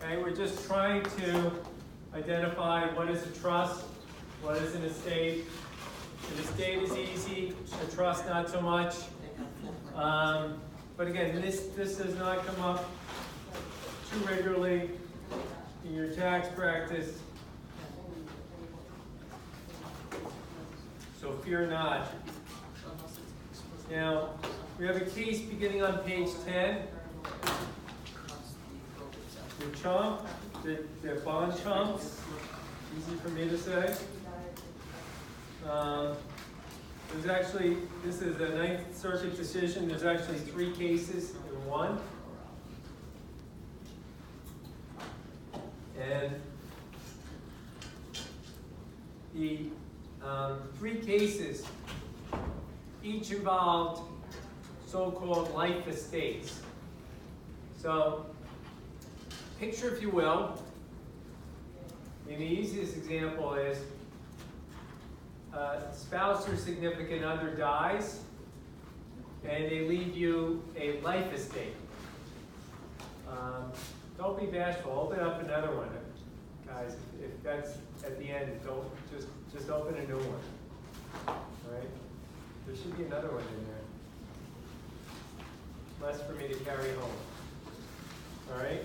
Okay, we're just trying to identify what is a trust, what is an estate. An estate is easy, a trust not so much. But again, this does not come up too regularly in your tax practice. So fear not. Now, we have a case beginning on page 10. Your chump, they're bond chumps, easy for me to say. There's actually, this is a Ninth Circuit decision, there's actually 3 cases in one. And the 3 cases each involved so-called life estates. So, picture, if you will, and the easiest example is spouse or significant other dies, and they leave you a life estate. Don't be bashful. Open up another one, guys. If that's at the end, don't just open a new one. All right. There should be another one in there. Less for me to carry home. All right.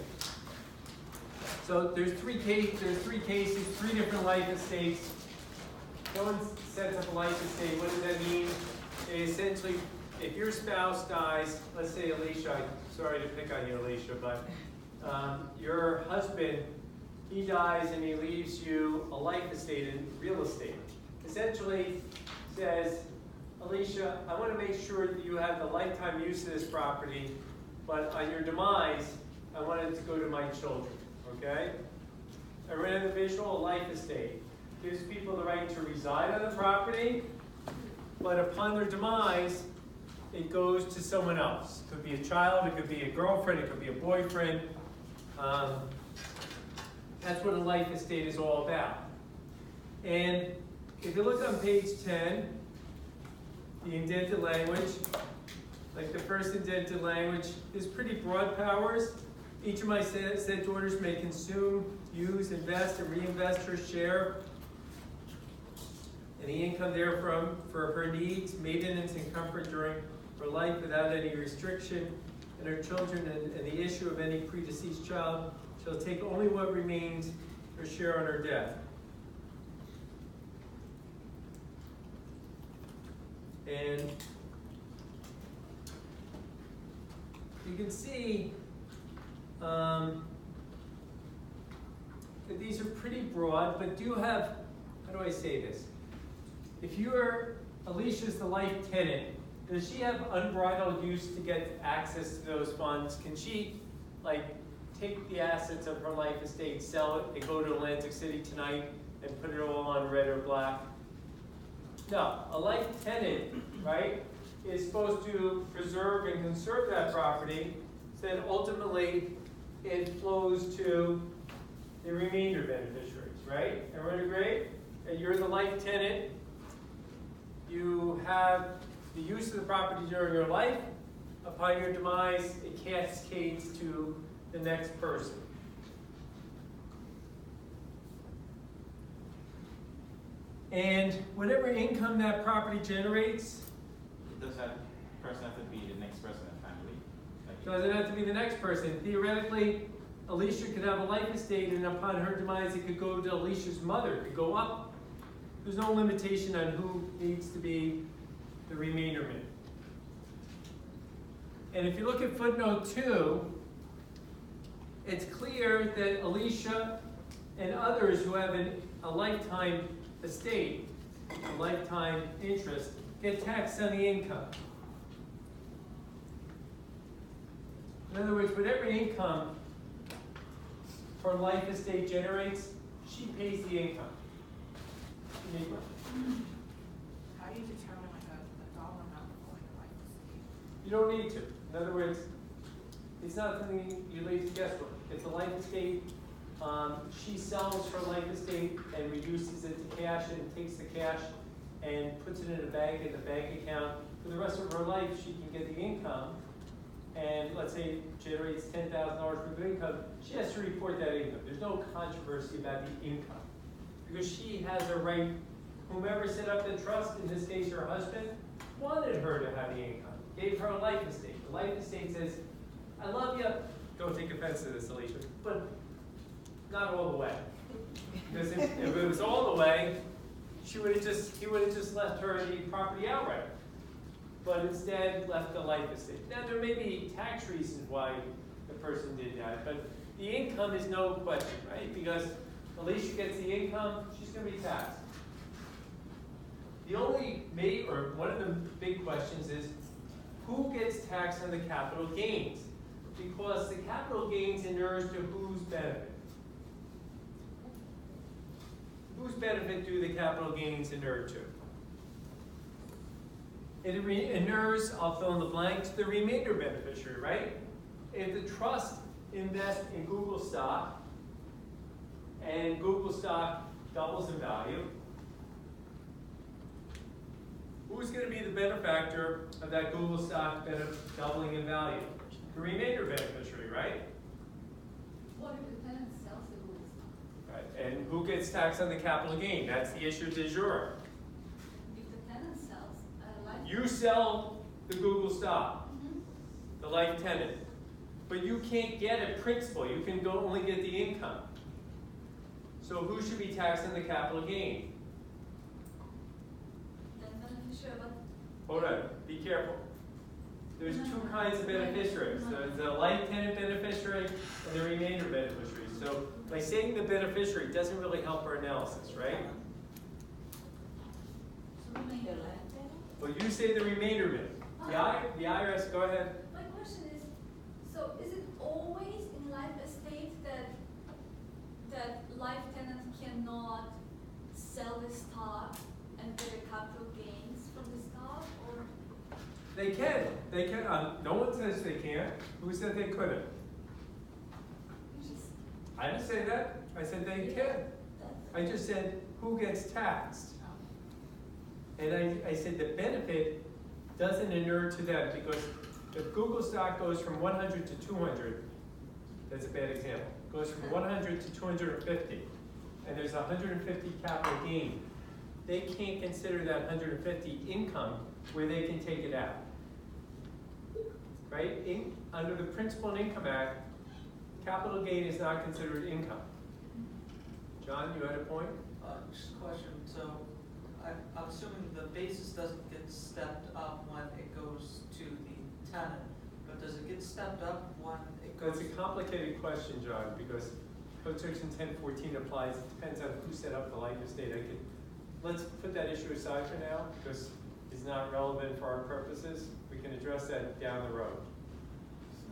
So there's 3 cases. 3 different life estates. No one sets up a life estate. What does that mean? Essentially, if your spouse dies, let's say Alicia, sorry to pick on you, Alicia, but your husband, he dies and he leaves you a life estate in real estate. Essentially says, Alicia, I want to make sure that you have the lifetime use of this property, but on your demise, I want it to go to my children, okay? A renovational life estate gives people the right to reside on the property, but upon their demise, it goes to someone else. It could be a child, it could be a girlfriend, it could be a boyfriend. That's what a life estate is all about. And if you look on page 10, the indented language, like the first indented language, is pretty broad powers. Each of my said daughters may consume, use, invest, and reinvest her share and the income therefrom for her needs, maintenance, and comfort during her life without any restriction, and her children and the issue of any predeceased child shall take only what remains her share on her death. And you can see that these are pretty broad, but do have, how do I say this? If Alicia's the life tenant, does she have unbridled use to get access to those funds? Can she, like, take the assets of her life estate, sell it, and go to Atlantic City tonight and put it all on red or black? No, a life tenant, right, is supposed to preserve and conserve that property, so that ultimately it flows to the remainder beneficiaries, right? Everyone agree? And you're the life tenant. You have the use of the property during your life. Upon your demise, it cascades to the next person. And whatever income that property generates, does that person have to be the next person in the family? doesn't have to be the next person. Theoretically, Alicia could have a life estate, and upon her demise, it could go to Alicia's mother. It could go up. There's no limitation on who needs to be the remainderman. And if you look at footnote 2, it's clear that Alicia and others who have a lifetime estate, a lifetime interest, get taxed on the income. In other words, whatever income her life estate generates, she pays the income. How do you determine like a dollar amount for like a life estate? You don't need to. In other words, it's not something you leave to guesswork. It's a life estate. She sells her life estate and reduces it to cash and takes the cash and puts it in a bank account. For the rest of her life, she can get the income and let's say it generates $10,000 worth of income, she has to report that income. There's no controversy about the income. Because she has a right, whomever set up the trust, in this case her husband, wanted her to have the income, gave her a life estate. The life estate says, I love you, don't take offense to this, Alicia, but not all the way. Because if it was all the way, he would have just left her the property outright. But instead left the life estate. Now there may be tax reasons why the person did that, but the income is no question, right? Because Alicia gets the income, she's going to be taxed. The only one of the big questions is, who gets taxed on the capital gains? Because the capital gains inures to whose benefit? Whose benefit do the capital gains inure to? It inures, I'll fill in the blank, to the remainder beneficiary, right? If the trust invests in Google stock, and Google stock doubles in value, who's going to be the benefactor of that Google stock doubling in value? The remainder beneficiary, right? What if the tenant sells the Google stock? Right. And who gets taxed on the capital gain? That's the issue du jour. If the tenant sells a life. You sell the Google stock, the life tenant, but you can't get a principal. You can only get the income. So who should be taxed on the capital gain? The beneficiary, but. Hold on, be careful. There's two kinds of beneficiaries. There's the life tenant beneficiary and the remainder beneficiary. So by saying the beneficiary doesn't really help our analysis, right? So remainder life tenant? Well, you say the remainder bit. The IRS, go ahead. My question is, so is it always in life estate that life tenant cannot sell the stock and get a capital gains from the stock, or? They can. They can. No one says they can't. Who said they couldn't? I didn't say that. I said they can. I just said who gets taxed. And I said the benefit doesn't inure to them, because if Google stock goes from 100 to 200, that's a bad example, goes from 100 to 250, and there's 150 capital gain, they can't consider that 150 income where they can take it out. Right? Under the Principal and Income Act, capital gain is not considered income. John, you had a point? Just a question. So I'm assuming the basis doesn't get stepped up when it goes to the tenant, but does it get stepped up when it goes? That's a complicated question, John, because Code Section 1014 applies. It depends on who set up the life estate. Let's put that issue aside for now, because it's not relevant for our purposes. We can address that down the road. So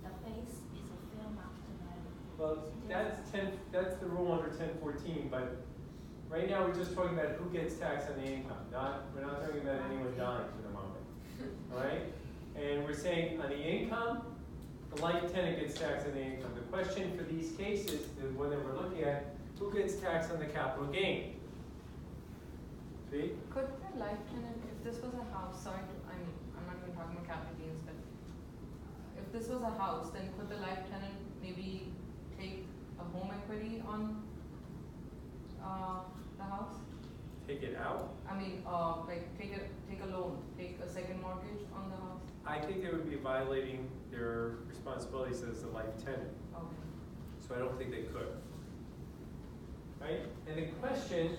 the base is a fair market value. Well, that's the rule under 1014, but right now we're just talking about who gets taxed on the income. We're not talking about anyone dying for the moment. All right? And we're saying on the income, the life tenant gets taxed on the income. The question for these cases, the one that we're looking at, who gets taxed on the capital gain? See? Could the life tenant, if this was a house, sorry, I'm not even talking about capital gains, but if this was a house, then could the life tenant maybe take a home equity on the house? Take it out? I mean, like take a loan, take a second mortgage on the house? I think they would be violating their responsibilities as a life tenant. Okay. So I don't think they could. Right? And the question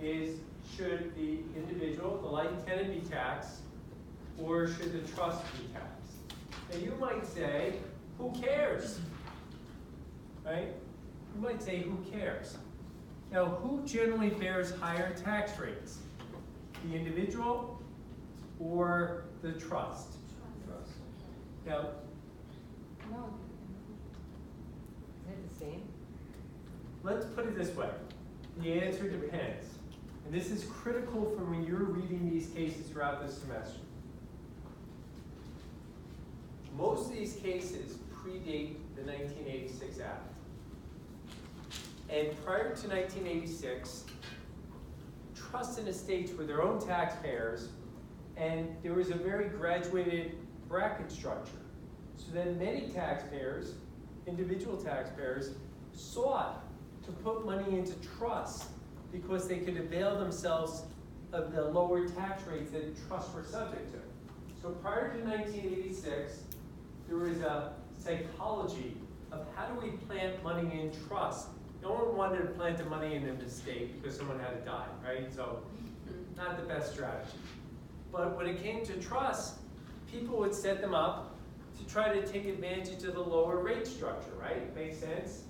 is, should the individual, the life tenant, be taxed, or should the trust be taxed? Now you might say, who cares? Right? You might say, who cares? Now, who generally bears higher tax rates? The individual or the trust? Trust. Now, No. Is it the same? let's put it this way. The answer depends. And this is critical for when you're reading these cases throughout this semester. Most of these cases predate the 1986 Act. And prior to 1986, trusts and estates were their own taxpayers, and there was a very graduated bracket structure. So then many taxpayers, individual taxpayers, sought to put money into trusts because they could avail themselves of the lower tax rates that trusts were subject to. So prior to 1986, there was a psychology of how do we plant money in trust. No one wanted to plant the money in an estate because someone had to die, right? So not the best strategy. But when it came to trusts, people would set them up to try to take advantage of the lower rate structure, right? Makes sense?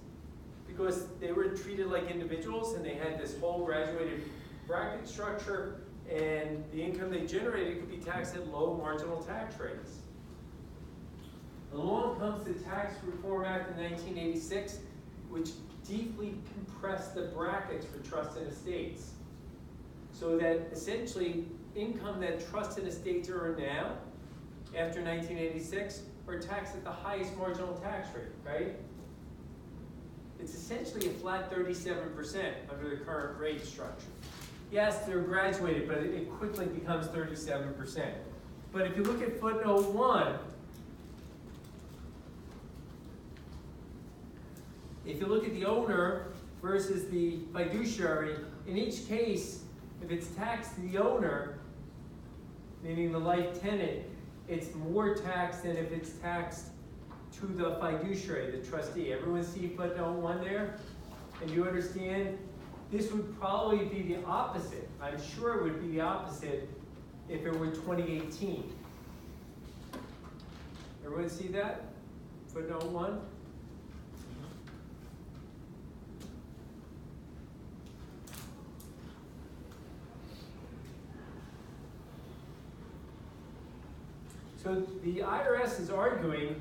Because they were treated like individuals and they had this whole graduated bracket structure, and the income they generated could be taxed at low marginal tax rates. Along comes the Tax Reform Act of 1986, which deeply compressed the brackets for trusts and estates. So that essentially income that trusts and estates earn now, after 1986, are taxed at the highest marginal tax rate, right? It's essentially a flat 37% under the current rate structure. Yes, they're graduated, but it quickly becomes 37%. But if you look at footnote 1, if you look at the owner versus the fiduciary, in each case, if it's taxed to the owner, meaning the life tenant, it's more taxed than if it's taxed to the fiduciary, the trustee. Everyone see footnote 1 there? And you understand? This would probably be the opposite. I'm sure it would be the opposite if it were 2018. Everyone see that? Footnote 1? So the IRS is arguing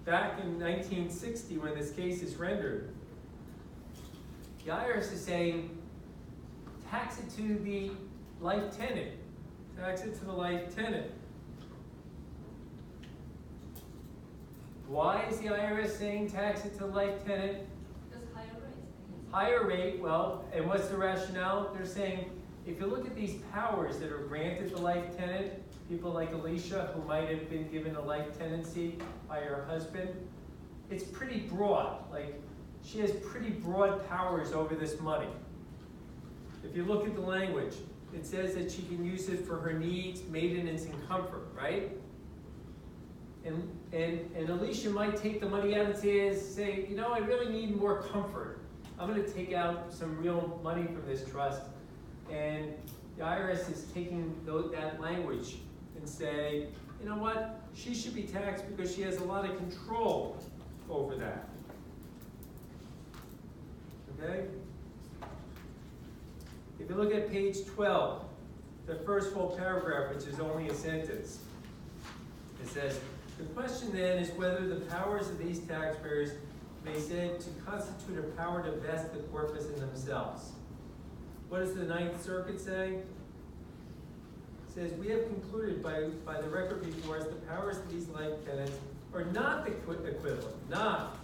back in 1960 when this case is rendered. The IRS is saying, tax it to the life tenant. Tax it to the life tenant. Why is the IRS saying tax it to the life tenant? Because higher rates. Higher rate, well, and what's the rationale? They're saying, if you look at these powers that are granted the life tenant, people like Alicia, who might have been given a life tenancy by her husband, it's pretty broad. Like, she has pretty broad powers over this money. If you look at the language, it says that she can use it for her needs, maintenance, and comfort, right? And Alicia might take the money out and say, you know, I really need more comfort. I'm going to take out some real money from this trust. And the IRS is taking that language and say, you know what, she should be taxed because she has a lot of control over that. Okay? If you look at page 12, the first full paragraph, which is only a sentence, it says, the question then is whether the powers of these taxpayers may be said to constitute a power to vest the corpus in themselves. What does the Ninth Circuit say? It says, we have concluded by the record before us the powers of these life tenants are not the equivalent, not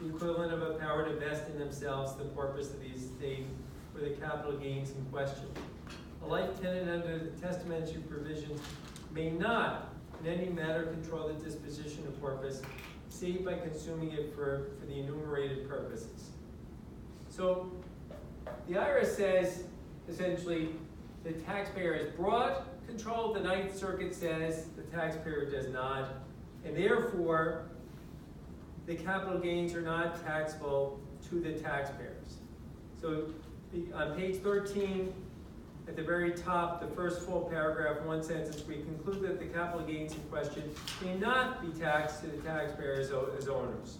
the equivalent of a power to vest in themselves the corpus of the estate or the capital gains in question. A life tenant under the testamentary provisions may not in any manner control the disposition of corpus, save by consuming it for the enumerated purposes. So the IRS says, essentially, the taxpayer has broad control. The Ninth Circuit says the taxpayer does not, and therefore, the capital gains are not taxable to the taxpayers. So on page 13, at the very top, the first full paragraph, one sentence, we conclude that the capital gains in question may not be taxed to the taxpayers as owners.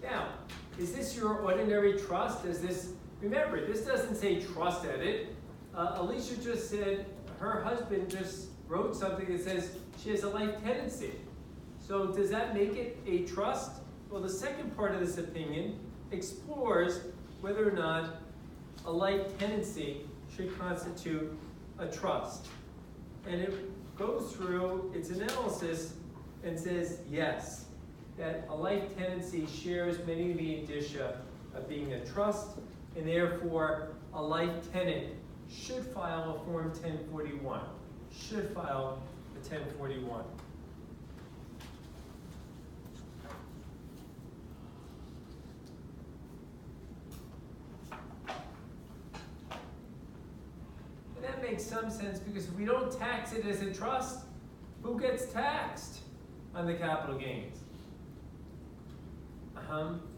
Now, is this your ordinary trust? Is this, remember, this doesn't say trust edit. Alicia just said her husband just wrote something that says she has a life tenancy. So does that make it a trust? Well, the second part of this opinion explores whether or not a life tenancy should constitute a trust. And it goes through its analysis and says yes, that a life tenancy shares many of the indicia of being a trust, and therefore a life tenant should file a Form 1041. should file a 1041. And that makes some sense because if we don't tax it as a trust, who gets taxed on the capital gains?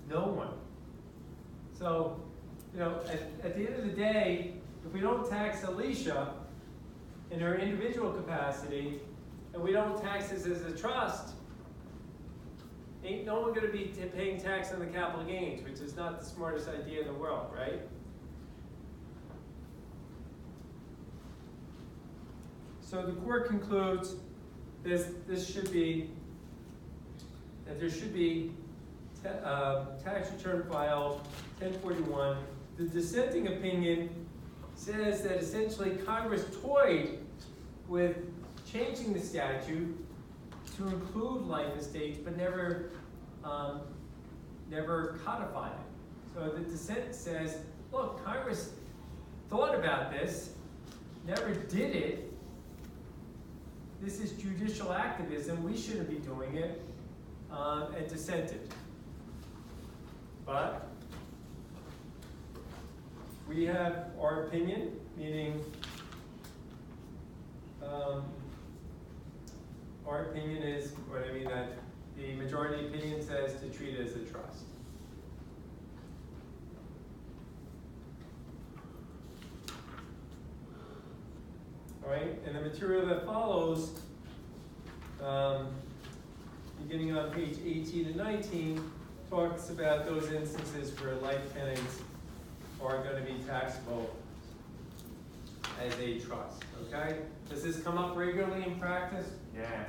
No one. So, you know, at the end of the day, if we don't tax Alicia in her individual capacity, and we don't tax this as a trust, ain't no one gonna be paying tax on the capital gains, which is not the smartest idea in the world, right? So the court concludes this should be, that there should be tax return filed 1041. The dissenting opinion says that essentially Congress toyed with changing the statute to include life estates, but never codified it. So the dissent says, look, Congress thought about this, never did it. This is judicial activism, we shouldn't be doing it, and dissented. But we have our opinion, meaning our opinion is, what I mean, that the majority opinion says to treat it as a trust. All right, and the material that follows, beginning on page 18 and 19, talks about those instances where life tenants are going to be taxable as a trust, okay? Does this come up regularly in practice? Yeah.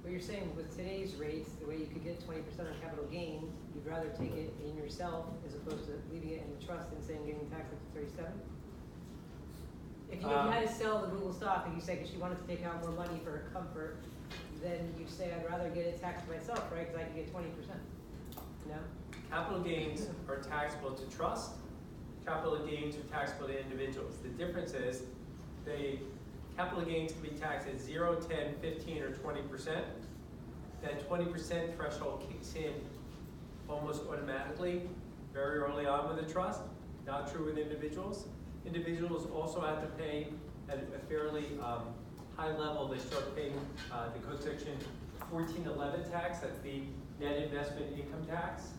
What you're saying with today's rates, the way you could get 20% on capital gain, you'd rather take it in yourself as opposed to leaving it in the trust and saying getting taxed up to 37? If you had to sell the Google stock and you said because you wanted to take out more money for comfort, then you'd say I'd rather get it taxed myself, right? Because I can get 20%. No? Capital gains are taxable to trust. Capital gains are taxable to individuals. The difference is capital gains can be taxed at 0, 10, 15, or 20%. That 20% threshold kicks in almost automatically, very early on with a trust. Not true with individuals. Individuals also have to pay at a fairly high level. They start paying the code section 1411 tax. That's the net investment income tax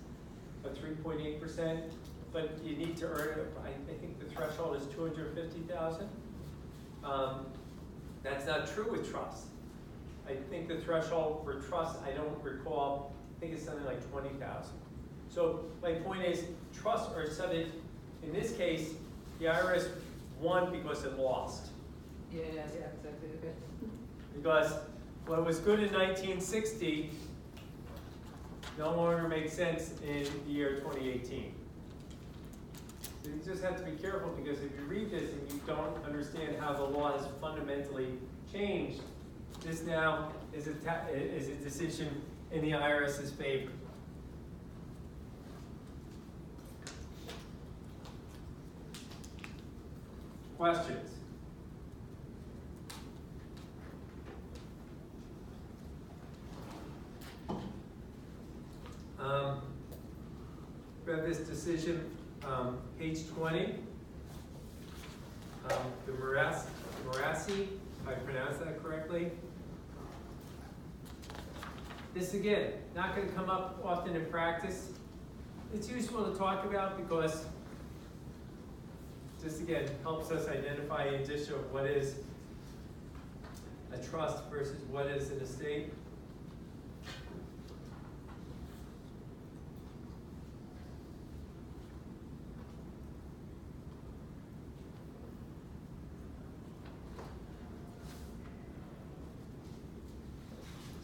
of 3.8%. But you need to earn, I think the threshold is 250,000. That's not true with trust. I think the threshold for trust, I don't recall, I think it's something like 20,000. So my point is, trusts are subject, in this case, the IRS won because it lost. Yeah, exactly. Okay. Because what was good in 1960 no longer makes sense in the year 2018. So you just have to be careful because if you read this and you don't understand how the law has fundamentally changed, this now is a decision in the IRS's favor. Questions? Read this decision, page 20. The Marassi, if I pronounced that correctly. This again, not going to come up often in practice. It's useful to talk about because this again helps us identify an issue of what is a trust versus what is an estate.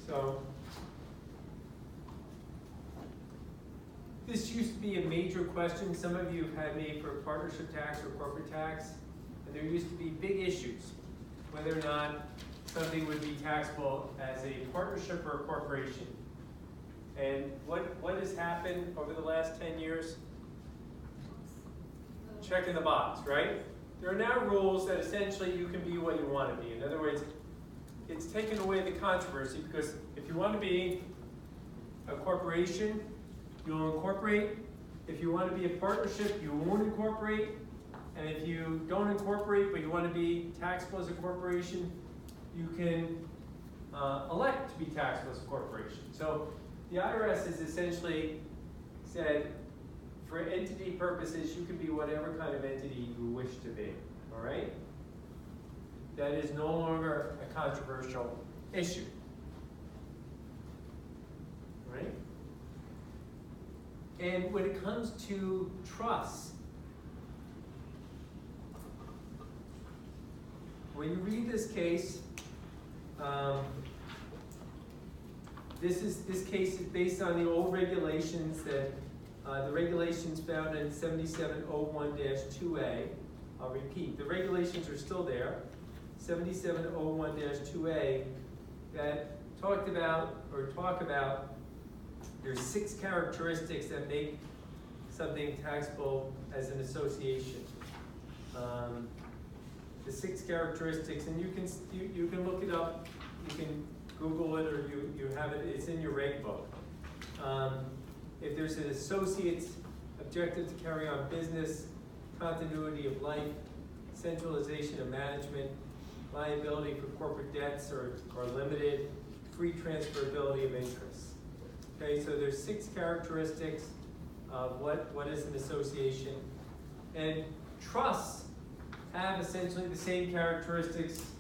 So this used to be a major question. Some of you have had me for partnership tax or corporate tax, and there used to be big issues whether or not something would be taxable as a partnership or a corporation. And what has happened over the last 10 years? check in the box, right? There are now rules that essentially you can be what you want to be. In other words, it's taken away the controversy, because if you want to be a corporation, you'll incorporate. If you want to be a partnership, you won't incorporate. And if you don't incorporate, but you want to be taxable as a corporation, you can elect to be taxable as a corporation. So the IRS has essentially said, for entity purposes, you can be whatever kind of entity you wish to be, all right? That is no longer a controversial issue, right? And when it comes to trusts, when you read this case, this case is based on the old regulations that the regulations found in 7701-2A. I'll repeat, the regulations are still there. 7701-2A that talk about there's 6 characteristics that make something taxable as an association. The 6 characteristics, and you can look it up, you can Google it, or you have it, it's in your reg book. If there's an associate's objective to carry on business, continuity of life, centralization of management, liability for corporate debts are limited, free transferability of interests. Okay, so there's 6 characteristics of what is an association. And trusts have essentially the same characteristics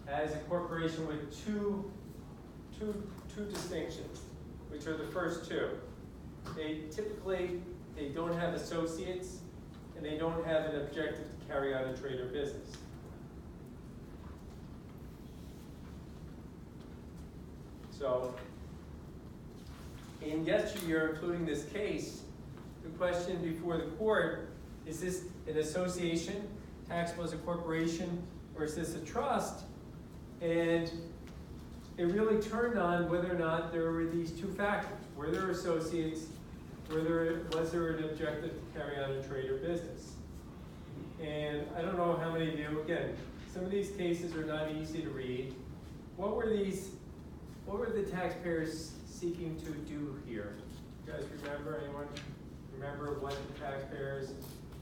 as a corporation, with two distinctions, which are the first 2. They don't have associates, and they don't have an objective to carry out a trade or business. So, in yesteryear, including this case, the question before the court, is this an association, taxable as a corporation, or is this a trust? And it really turned on whether or not there were these 2 factors. Were there associates? Was there an objective to carry on a trade or business? And I don't know how many of you, again, some of these cases are not easy to read. What were the taxpayers seeking to do here? You guys remember? Anyone remember what the taxpayers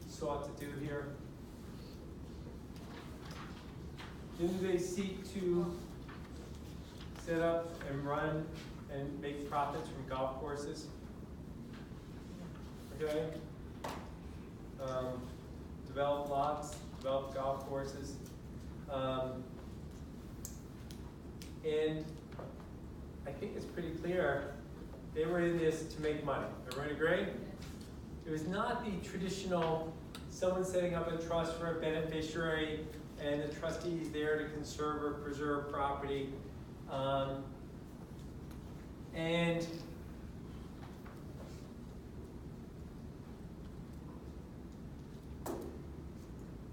sought to do here? Didn't they seek to set up and run and make profits from golf courses? Okay? Develop lots, develop golf courses. And I think it's pretty clear they were in this to make money. Everyone agree? It was not the traditional someone setting up a trust for a beneficiary and the trustee is there to conserve or preserve property. And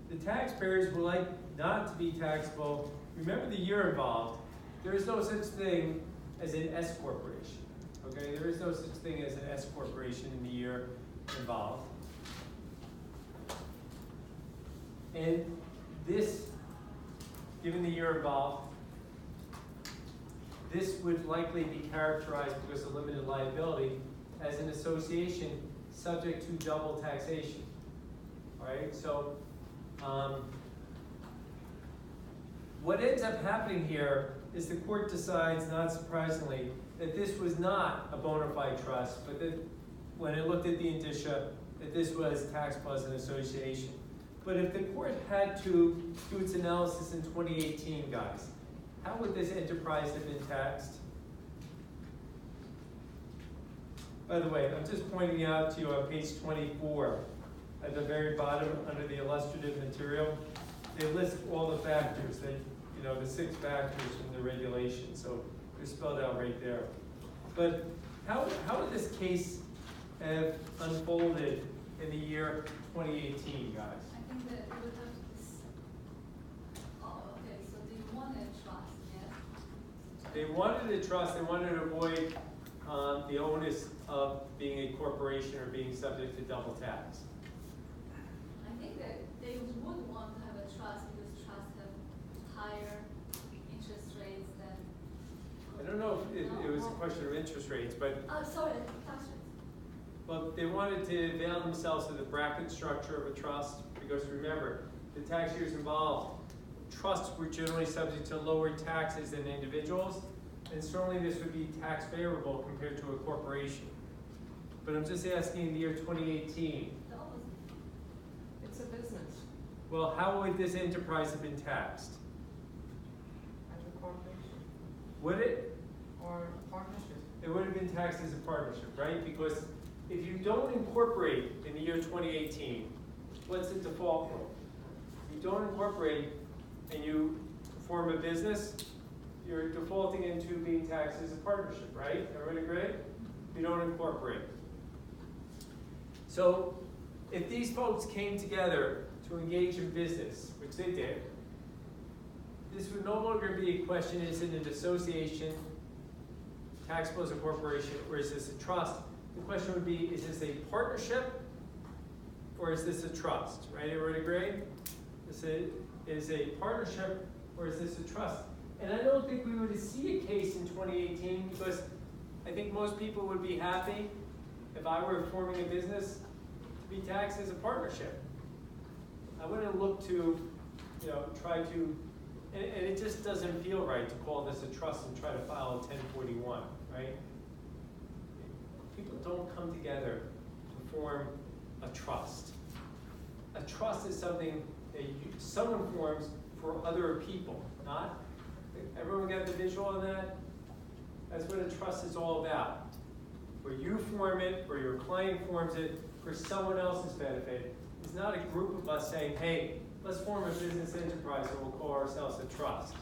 the taxpayers would like not to be taxable. Remember the year involved. There is no such thing as an S corporation. Okay, there is no such thing as an S corporation in the year involved. And this, given the year involved, this would likely be characterized, because of limited liability, as an association subject to double taxation. All right, so what ends up happening here is the court decides, not surprisingly, that this was not a bona fide trust, but that when it looked at the indicia, that this was taxable as an association. But if the court had to do its analysis in 2018, guys, how would this enterprise have been taxed? By the way, I'm just pointing out to you on page 24, at the very bottom, under the illustrative material, they list all the factors, the 6 factors in the regulation, so they're spelled out right there. But how would this case have unfolded in the year 2018, guys? I think that it would have okay, so they wanted a trust, yes? They wanted a trust, they wanted to avoid the onus of being a corporation or being subject to double tax. question of interest rates, but Sorry, tax rates. well, they wanted to avail themselves of the bracket structure of a trust, because remember, the tax years involved, trusts were generally subject to lower taxes than individuals, and certainly this would be tax favorable compared to a corporation. But I'm just asking in the year 2018, The opposite. It's a business, well, how would this enterprise have been taxed? as a corporation, Would it? or a partnership. It would have been taxed as a partnership, right? Because if you don't incorporate in the year 2018, what's the default rule? If you don't incorporate and you form a business, you're defaulting into being taxed as a partnership, right? Everybody agree? You don't incorporate. So if these folks came together to engage in business, which they did, this would no longer be a question, is it an association, taxable as a corporation, or is this a trust? The question would be, is this a partnership, or is this a trust? Right, everybody agree? Is a partnership, or is this a trust? And I don't think we would see a case in 2018, because I think most people would be happy if I were forming a business to be taxed as a partnership. I wouldn't look to, try to, and it just doesn't feel right to call this a trust and try to file a 1041, right? People don't come together to form a trust. A trust is something that someone forms for other people, not, everyone got the visual on that? That's what a trust is all about. Where you form it, or your client forms it for someone else's benefit. It's not a group of us saying, hey, let's form a business enterprise and we'll call ourselves a trust.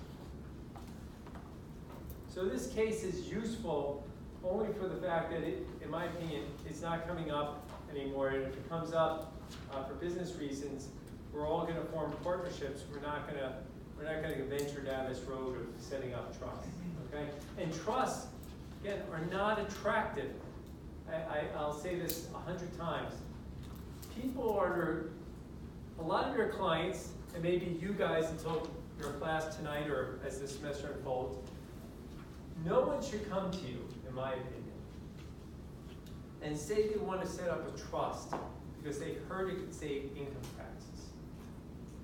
So this case is useful only for the fact that it, in my opinion, it's not coming up anymore. And if it comes up for business reasons, we're all going to form partnerships. We're not going to venture down this road of setting up trusts. Okay? And trusts, again, are not attractive. I'll say this 100 times. People are, a lot of your clients, and maybe you guys until your class tonight or as the semester unfolds, no one should come to you, in my opinion, and say they want to set up a trust because they heard it could save income taxes.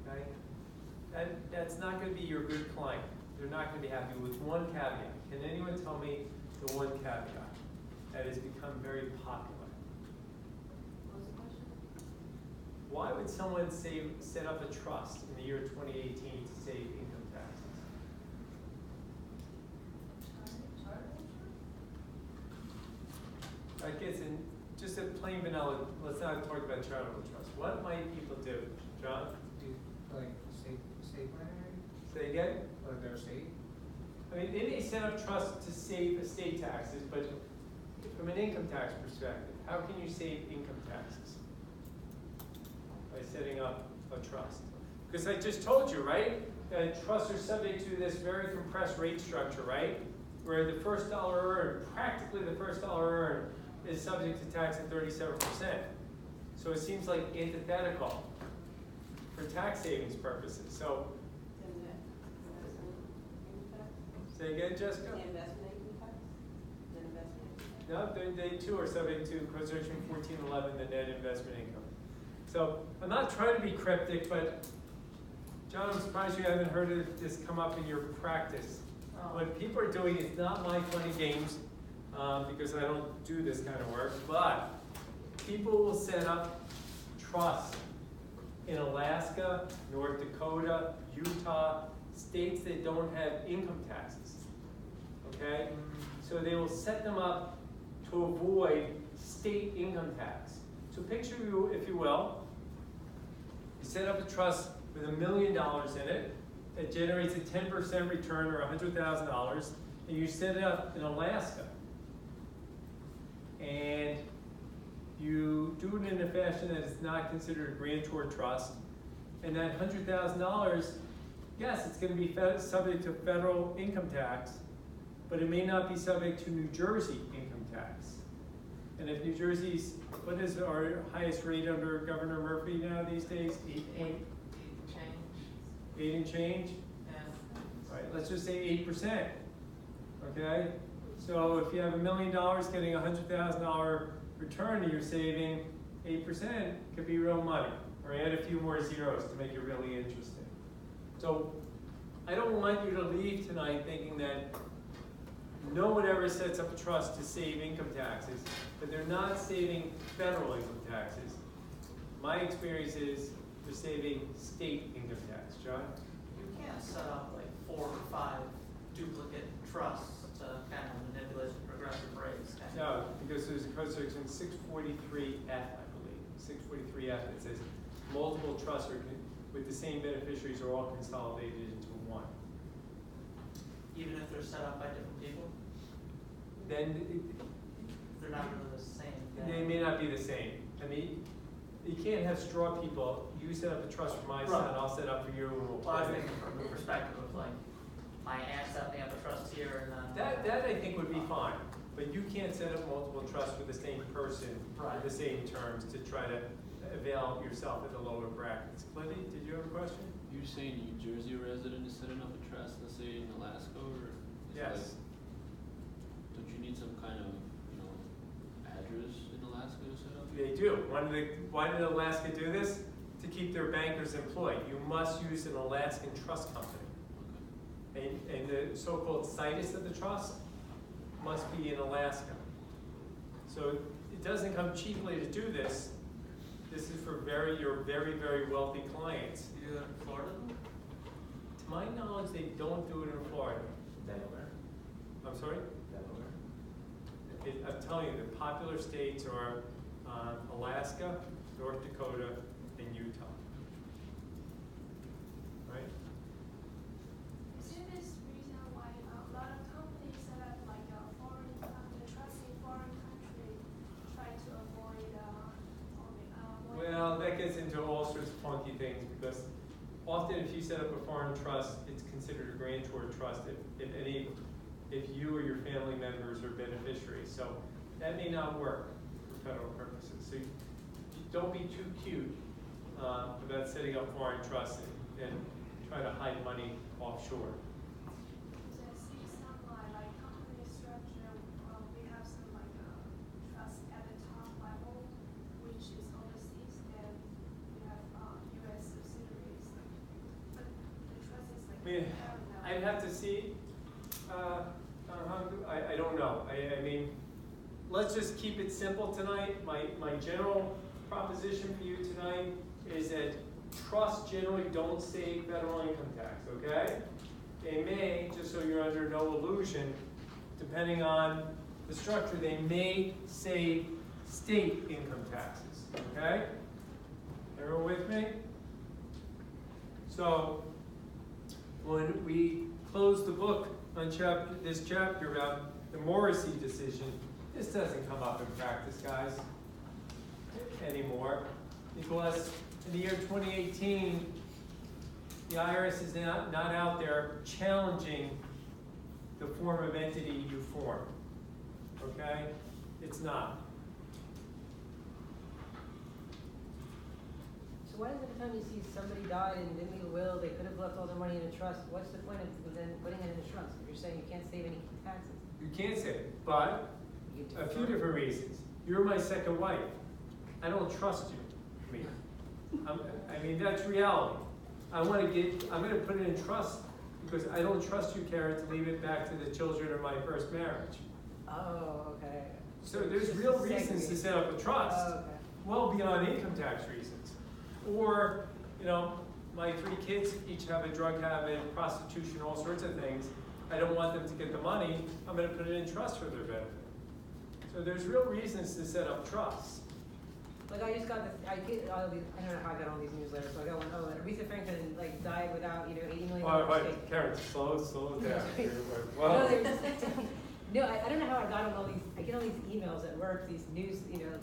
Okay? That's not going to be your good client. They're not going to be happy with one caveat. Can anyone tell me the one caveat that has become very popular? What was the question? Why would someone set up a trust in the year 2018 to save income taxes? I guess in just a plain vanilla, let's not talk about charitable trust. What might people do? John? Like state money, Say again? or their state? I mean, they may set up trusts to save estate taxes, but from an income tax perspective, how can you save income taxes? By setting up a trust. Because I just told you, right, that trusts are subject to this very compressed rate structure, right? Where the first dollar earned, practically the first dollar earned, is subject to tax at 37%. So it seems like antithetical for tax savings purposes. So, say again, Jessica? No, they too are subject to Section 1411, the net investment income. So I'm not trying to be cryptic, but John, I'm surprised you haven't heard of this come up in your practice. What people are doing is not my fun and games, because I don't do this kind of work, but people will set up trusts in Alaska, North Dakota, Utah, states that don't have income taxes, okay? So they will set them up to avoid state income tax. So picture you, if you will, you set up a trust with $1 million in it that generates a 10% return or $100,000, and you set it up in Alaska. And you do it in a fashion that is not considered a grantor trust. And that $100,000, yes, it's going to be subject to federal income tax, but it may not be subject to New Jersey income tax. And if New Jersey's, what is our highest rate under Governor Murphy now these days? 8 and change? And Right, let's just say 8%, okay? So if you have $1 million getting a $100,000 return and you're saving 8%, could be real money. Or add a few more zeros to make it really interesting. So I don't want you to leave tonight thinking that no one ever sets up a trust to save income taxes, but they're not saving federal income taxes. My experience is they're saving state income tax. John? You can't set up like 4 or 5 duplicate trusts to kind of manipulate the progressive rates. Kind of. No, because there's a code section 643F, I believe. 643F that says multiple trusts are with the same beneficiaries are all consolidated into one. Even if they're set up by different people, Then they're not really the same. they may not be the same. I mean, you can't have straw people. You set up a trust for my son, Right. I'll set up for you. And we'll Well, I was play. thinking from the perspective of like my aunt setting up a trust here and then. That I think would be fine, but you can't set up multiple trusts for the same person, Right. the same terms to try to avail yourself at the lower brackets. Lindy, did you have a question? You're saying New Jersey resident is setting up a trust, let's say in Alaska, or? is Yes. that- Don't you need some kind of, address in Alaska to set up? They do. Why did Alaska do this? To keep their bankers employed. You must use an Alaskan trust company. Okay. And the so-called situs of the trust must be in Alaska. So it doesn't come cheaply to do this. This is for your very, very wealthy clients. You do it in Florida? To my knowledge, they don't do it in Florida. Delaware. I'm sorry? Delaware. I'm telling you, the popular states are Alaska, North Dakota, and Utah. Right? Is there this reason why a lot of companies set up like a foreign, the trust in foreign country, try to avoid, Well, that gets into all sorts of funky things because often if you set up a foreign trust, it's considered a grantor trust if you or your family members are beneficiaries. So that may not work for federal purposes. So you don't be too cute about setting up foreign trusts and trying to hide money offshore. I see some like company structure, we have some like trust at the top level, which is overseas, then we have US subsidiaries, but the trust is like I mean, parallel. I'd have to see. I don't know. I mean, let's just keep it simple tonight. My general proposition for you tonight is that trusts generally don't save federal income tax, okay? They may, just so you're under no illusion, depending on the structure, they may save state income taxes, okay? Everyone with me? So, when we close the book on this chapter about the Morrissey decision, this doesn't come up in practice, guys, anymore. Because in the year 2018, the IRS is not out there challenging the form of entity you form. Okay? It's not. So why is it every time you see somebody died and didn't leave a will, they could have left all their money in a trust? What's the point of then putting it in a trust? If you're saying you can't save any taxes. You can't say it, but You a defer. few different reasons. You're my second wife. I don't trust you. I mean, that's reality. I'm gonna put it in trust because I don't trust you, Karen, to leave it back to the children of my first marriage. Oh, okay. So there's Just real reasons to segregate. set up a trust, Oh, okay. well beyond income tax reasons. Or, my 3 kids each have a drug habit, prostitution, all sorts of things. I don't want them to get the money. I'm gonna put it in trust for their benefit. So there's real reasons to set up trusts. Like I just got I don't know how I got all these newsletters, so I got one, Aretha Franklin died without, $80 million stake. Karen, slow it down. No, Well, they were just no, I don't know how I got on all these, I get all these emails at work, these news,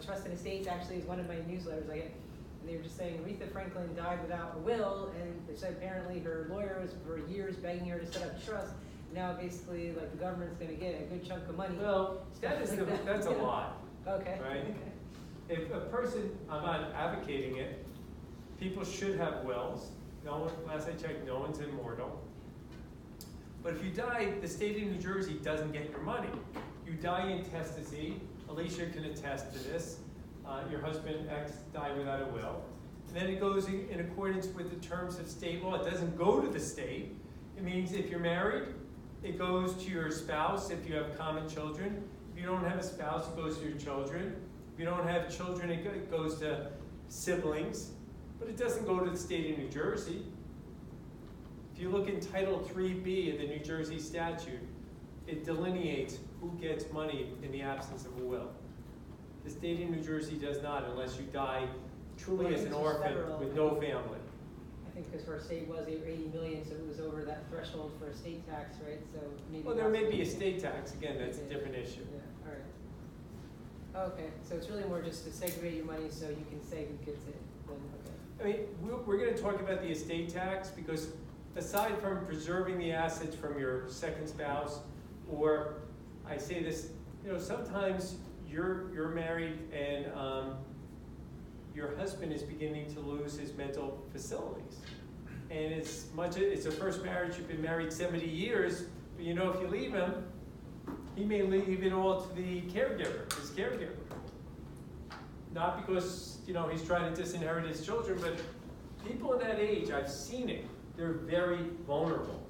Trust and Estates actually is one of my newsletters I get. And they were just saying Aretha Franklin died without a will, and they said apparently her lawyer was for years begging her to set up a trust. Now basically, like, the government's gonna get a good chunk of money. well, that's a lot, Okay. right? Okay. If a person, I'm not advocating it, people should have wills. Last I checked, no one's immortal. But if you die, the state of New Jersey doesn't get your money. You die intestacy. Alicia can attest to this. Your husband X died without a will. And then it goes in accordance with the terms of state law. It doesn't go to the state. It means if you're married, it goes to your spouse if you have common children. If you don't have a spouse, it goes to your children. If you don't have children, it goes to siblings. But it doesn't go to the state of New Jersey. If you look in Title 3B of the New Jersey statute, it delineates who gets money in the absence of a will. The state of New Jersey does not unless you die truly as an orphan with no family. I think because our state was 80 million, so it was over that threshold for a state tax, right? So maybe. Well, there may be a state tax, again, that's a different issue. Yeah, all right. Okay, so it's really more just to segregate your money so you can say who gets it, then, okay. I mean, we're gonna talk about the estate tax because aside from preserving the assets from your second spouse, or I say this, you know, sometimes you're married and your husband is beginning to lose his mental facilities. And as much as it's a first marriage, you've been married 70 years, but you know if you leave him, he may leave it all to the caregiver, his caregiver. Not because, you know, he's trying to disinherit his children, but people in that age, I've seen it, they're very vulnerable.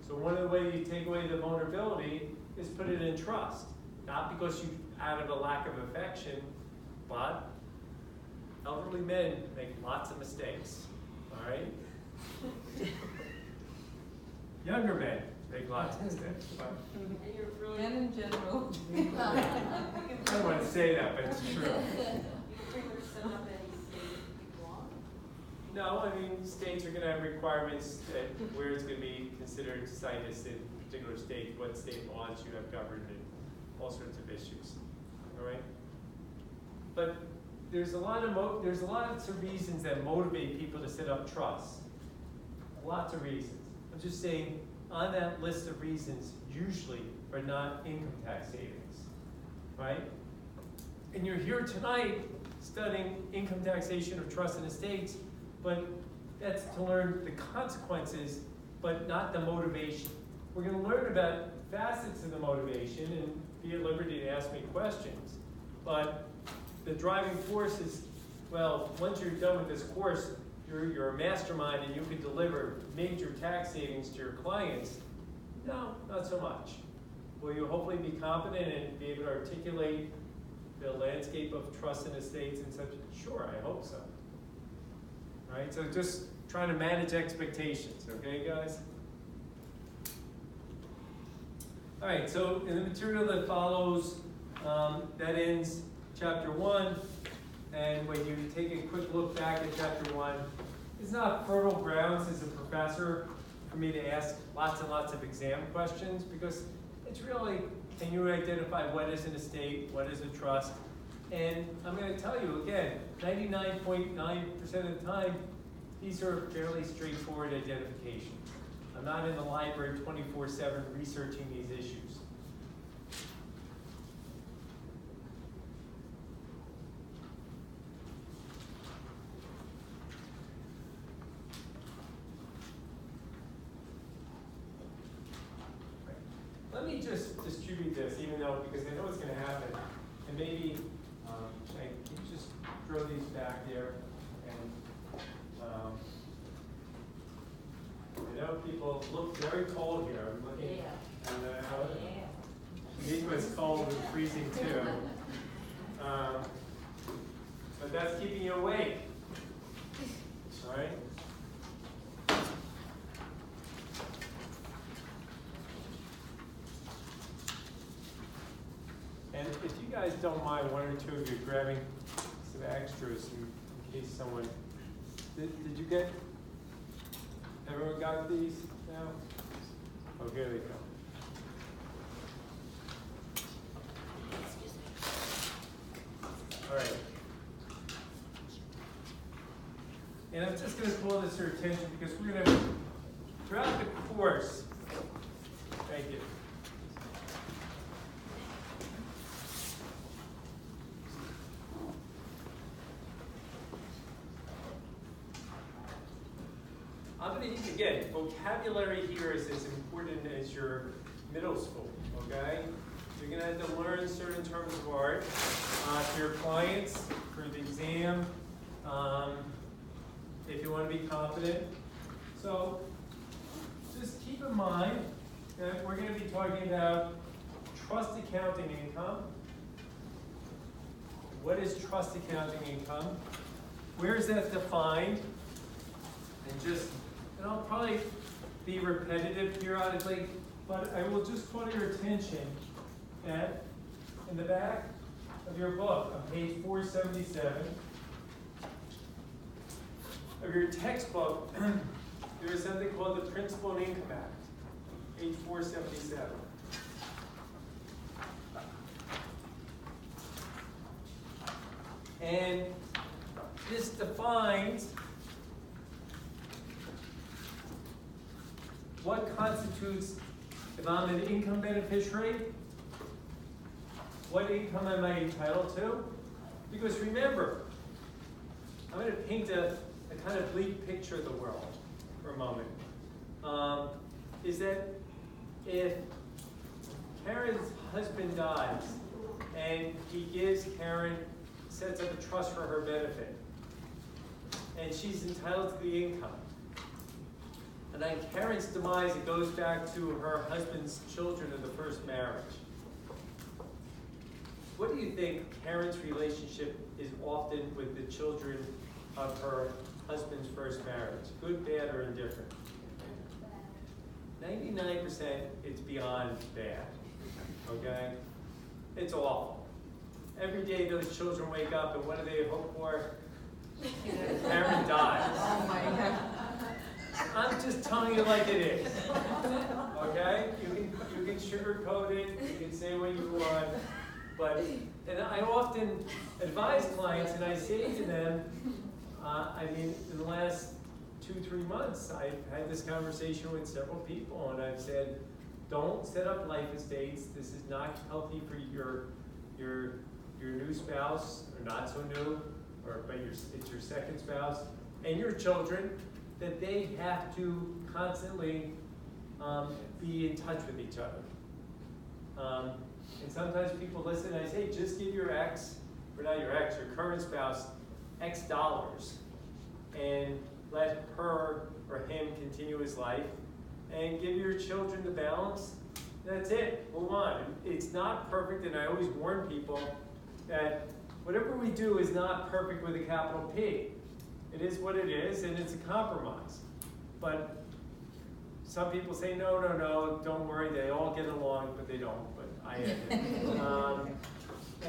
So one of the ways you take away the vulnerability is put it in trust. Not because you, out of a lack of affection, but elderly men make lots of mistakes, all right? Younger men make lots of mistakes. But Men in general. I don't want to say that, but it's true. No, I mean, states are going to have requirements that where it's going to be considered situs in a particular state, what state laws you have governed, and all sorts of issues. All right, but there's a lot of reasons that motivate people to set up trusts. Lots of reasons. I'm just saying, on that list of reasons, usually are not income tax savings, right? And you're here tonight studying income taxation of trusts and estates, but that's to learn the consequences, but not the motivation. We're going to learn about facets of the motivation and be at liberty to ask me questions. But the driving force is, well, once you're done with this course, you're a mastermind and you can deliver major tax savings to your clients. No, not so much. Will you hopefully be competent and be able to articulate the landscape of trusts and estates and such? Sure, I hope so. All right, so just trying to manage expectations, okay, guys? All right, so in the material that follows, that ends chapter 1. And when you take a quick look back at chapter 1, it's not fertile grounds as a professor for me to ask lots and lots of exam questions, because it's really, can you identify what is an estate, what is a trust? And I'm going to tell you again, 99.9% of the time, these are fairly straightforward identifications. I'm not in the library 24/7 researching these issues. Let me just distribute this, even though, because I know it's going to happen, and maybe, can you just throw these back there? And I know people look very cold here. I'm looking, and Nico's cold and freezing too. But that's keeping you awake. All right. And if you guys don't mind, one or two of you grabbing some extras in case someone, did you get, everyone got these now? Oh, here they go. All right. And I'm just going to pull this to your attention because we're going to, throughout the course, thank you. I'm going to even again, vocabulary here is as important as your middle school, okay? You're gonna have to learn certain terms of art for your clients, for the exam, if you wanna be confident. So, just keep in mind that we're gonna be talking about trust accounting income. What is trust accounting income? Where is that defined? And I'll probably be repetitive periodically, but I will just call your attention that in the back of your book, on page 477 of your textbook, there is something called the Principal and Income Act, page 477. And this defines what constitutes, if I'm an income beneficiary, what income am I entitled to? Because remember, I'm going to paint a kind of bleak picture of the world for a moment. Is that if Karen's husband dies and he gives Karen, sets up a trust for her benefit, and she's entitled to the income, and then Karen's demise, it goes back to her husband's children of the first marriage. What do you think Karen's relationship is often with the children of her husband's first marriage? Good, bad, or indifferent? 99% it's beyond bad, okay? It's awful. Every day those children wake up and what do they hope for? Karen dies. Oh my God. I'm just telling you like it is, okay? You can sugarcoat it, you can say what you want, but, and I often advise clients and I say to them, in the last 2-3 months, I've had this conversation with several people and I've said, don't set up life estates. This is not healthy for your new spouse, or not so new, but it's your second spouse, and your children, that they have to constantly be in touch with each other. And sometimes people listen and I say, just give your ex, or not your ex, your current spouse, X dollars, and let her or him continue his life, and give your children the balance. That's it, move on. It's not perfect, and I always warn people that whatever we do is not perfect with a capital P. It is what it is, and it's a compromise. But some people say, no, don't worry, they all get along, but they don't, but I am.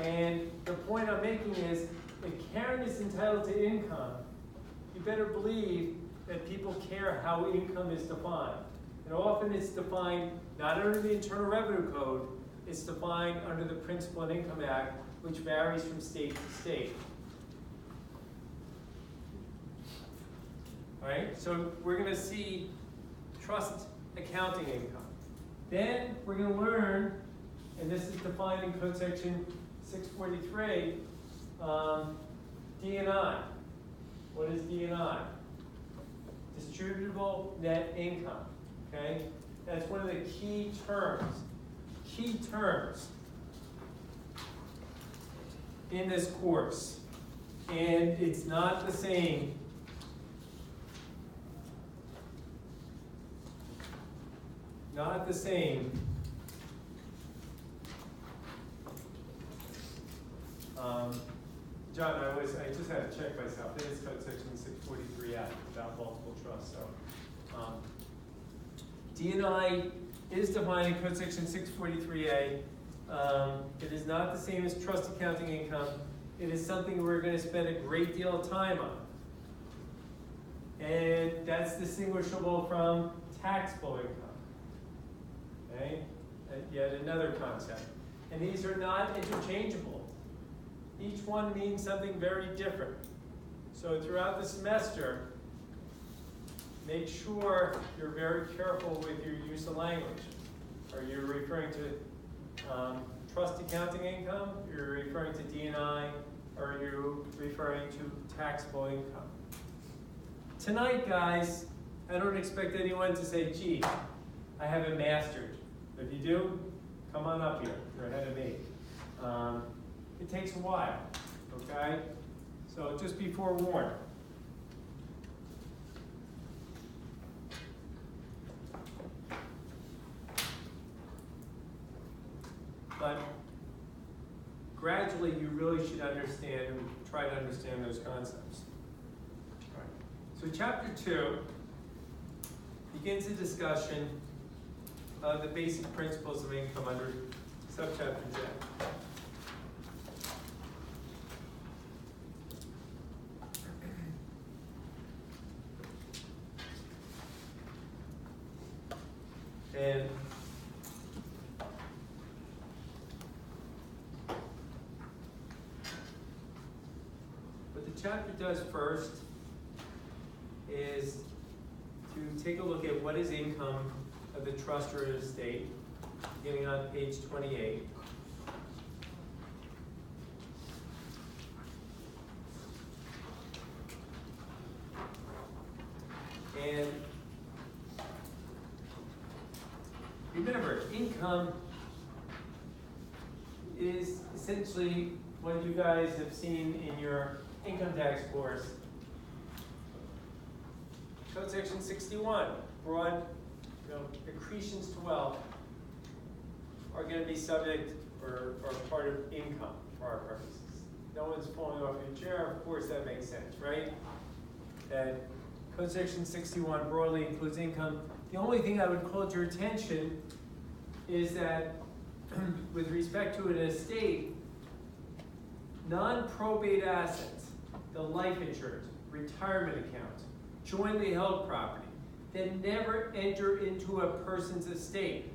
And the point I'm making is, if Karen is entitled to income, you better believe that people care how income is defined. And often it's defined not under the Internal Revenue Code, it's defined under the Principal and Income Act, which varies from state to state. All right, so we're going to see trust accounting income. Then we're going to learn, and this is defined in Code Section 643, D&I. What is D&I? Distributable net income. Okay, that's one of the key terms in this course, and it's not the same. Not the same. John, I just had to check myself. It is Code Section 643F about multiple trusts. So, D&I is defined in Code Section 643A. It is not the same as trust accounting income. It is something we're going to spend a great deal of time on. And that's distinguishable from taxable income. Okay? Yet another concept. And these are not interchangeable. Each one means something very different. So throughout the semester, make sure you're very careful with your use of language. Are you referring to trust accounting income? You're referring to D&I? Or are you referring to taxable income? Tonight, guys, I don't expect anyone to say, gee, I haven't mastered. If you do, come on up here, you're ahead of me. It takes a while, okay? So just be forewarned. But gradually, you really should understand and try to understand those concepts. All right. So chapter 2 begins a discussion of the basic principles of income under subchapter J. And what the chapter does first is to take a look at what is income of the trust or estate, beginning on page 28. And remember, income is essentially what you guys have seen in your income tax course. Code section 61, broad accretions to wealth are going to be subject or part of income for our purposes. No one's falling off your chair, of course that makes sense, right? That Code section 61 broadly includes income. The only thing I would call to your attention is that with respect to an estate, non-probate assets, the life insurance, retirement accounts, jointly held property, that never enter into a person's estate,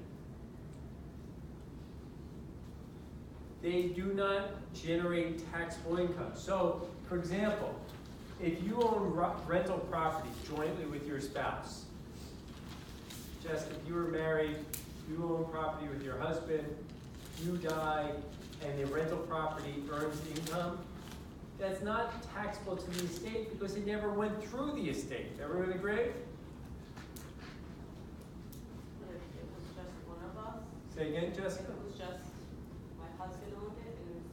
they do not generate taxable income. So, for example, if you own rental property jointly with your spouse, just if you were married, you own property with your husband, you die, and the rental property earns income, that's not taxable to the estate because it never went through the estate. Everyone agree? But if it was just one of us, Say again, if Jessica? it was just my husband owned it, and it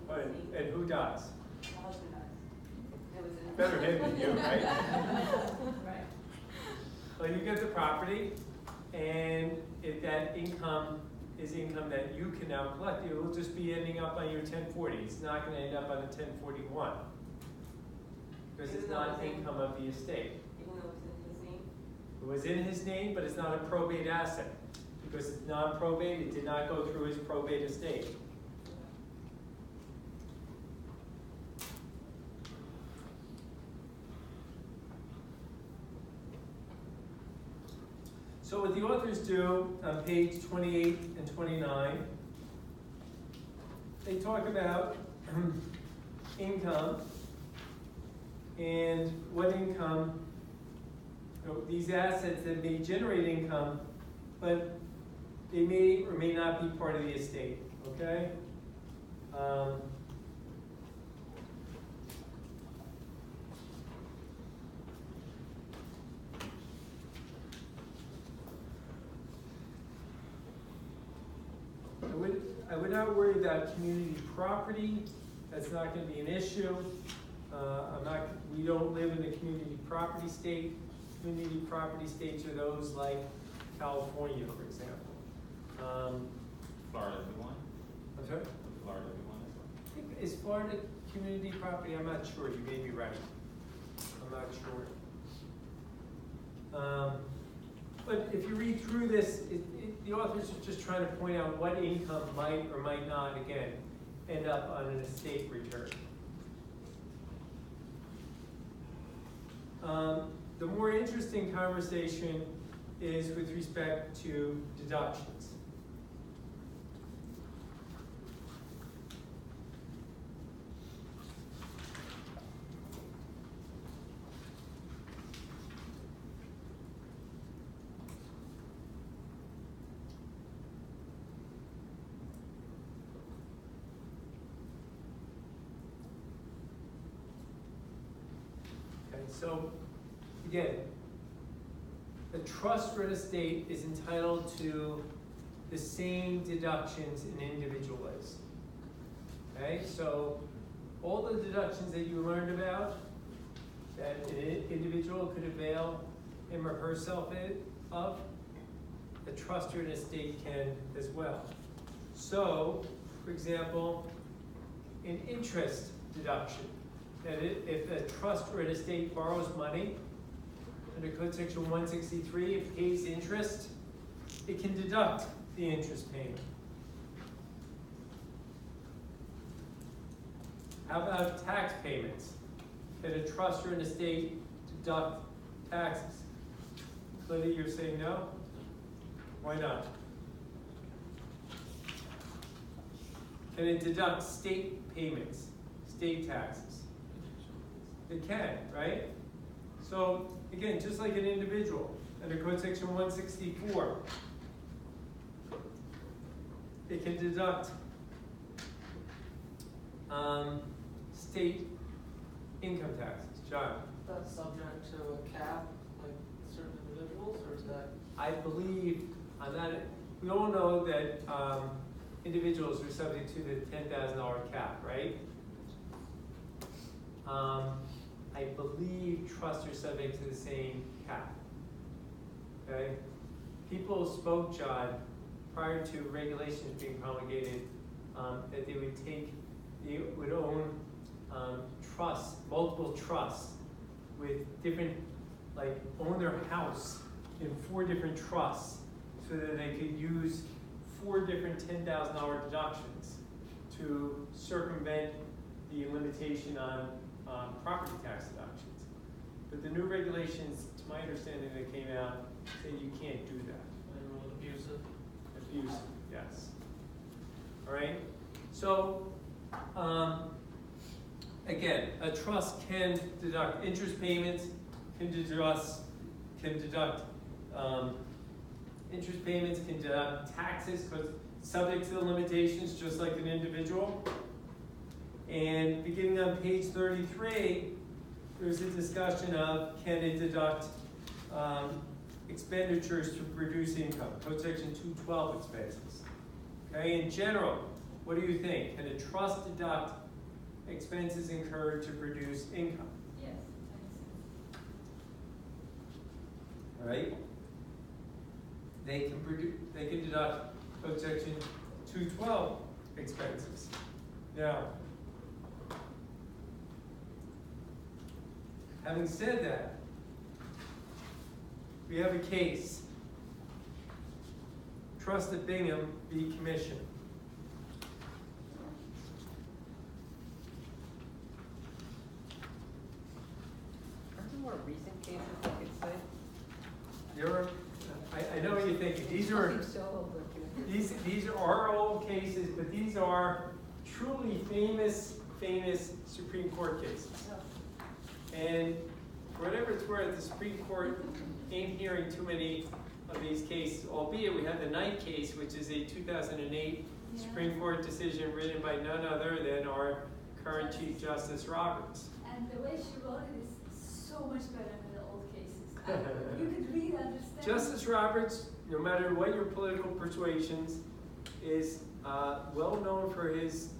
was Oh, in his name, and who dies? the husband dies. It was in. Better him than you, right? Right. Well, you get the property, and if that income is income that you can now collect, it will just be ending up on your 1040. It's not going to end up on the 1041 because it's not income of the estate. Even though it's in his name? It was in his name, but it's not a probate asset because it's non-probate. It did not go through his probate estate. So what the authors do on page 28 and 29, they talk about income and what income, these assets that may generate income, but they may or may not be part of the estate, okay? I would not worry about community property. That's not going to be an issue. We don't live in a community property state. Community property states are those like California, for example. Florida would be one. I'm sorry? Florida would be one as well. Is Florida community property? I'm not sure. You may be right. I'm not sure. But if you read through this, the authors are just trying to point out what income might or might not, again, end up on an estate return. The more interesting conversation is with respect to deductions. So, again, trust or an estate is entitled to the same deductions an individual is. Okay, so all the deductions that you learned about that an individual could avail him or herself of, the trust or an estate can as well. So, for example, an interest deduction, that if a trust or an estate borrows money, under Code Section 163, it pays interest, it can deduct the interest payment. How about tax payments? Can a trust or an estate deduct taxes? Lydia, you're saying no? Why not? Can it deduct state payments, state taxes? It can, right? So, again, just like an individual, under Code Section 164, it can deduct state income taxes. John? That's subject to a cap, like certain individuals, or is that? I believe, we all know that individuals are subject to the $10,000 cap, right? I believe trusts are subject to the same cap. Okay? People spoke, John, prior to regulations being promulgated, that they would own trusts, multiple trusts with different, like own their house in 4 different trusts so that they could use 4 different $10,000 deductions to circumvent the limitation on property tax deductions. But the new regulations, to my understanding, that came out, say you can't do that. And rule abusive? Abusive, yes. All right? So, again, a trust can deduct interest payments, can deduct interest payments, can deduct taxes, because subject to the limitations, just like an individual. And beginning on page 33, there's a discussion of can it deduct expenditures to produce income, Code Section 212 expenses. Okay, in general, what do you think? Can a trust deduct expenses incurred to produce income? Yes, All right? They can deduct Code Section 212 expenses. Now, having said that, we have a case, Trust of Bingham v. Commission. Are there more recent cases I could cite? I know what you're thinking. These are Nothing so old, but, these are old cases, but these are truly famous Supreme Court cases. And for whatever it's worth, the Supreme Court ain't hearing too many of these cases, albeit we have the Knight case, which is a 2008 Supreme Court decision written by none other than our current Chief Justice Roberts. And the way she wrote it is so much better than the old cases. You could really understand. Justice Roberts, no matter what your political persuasions, is well known for his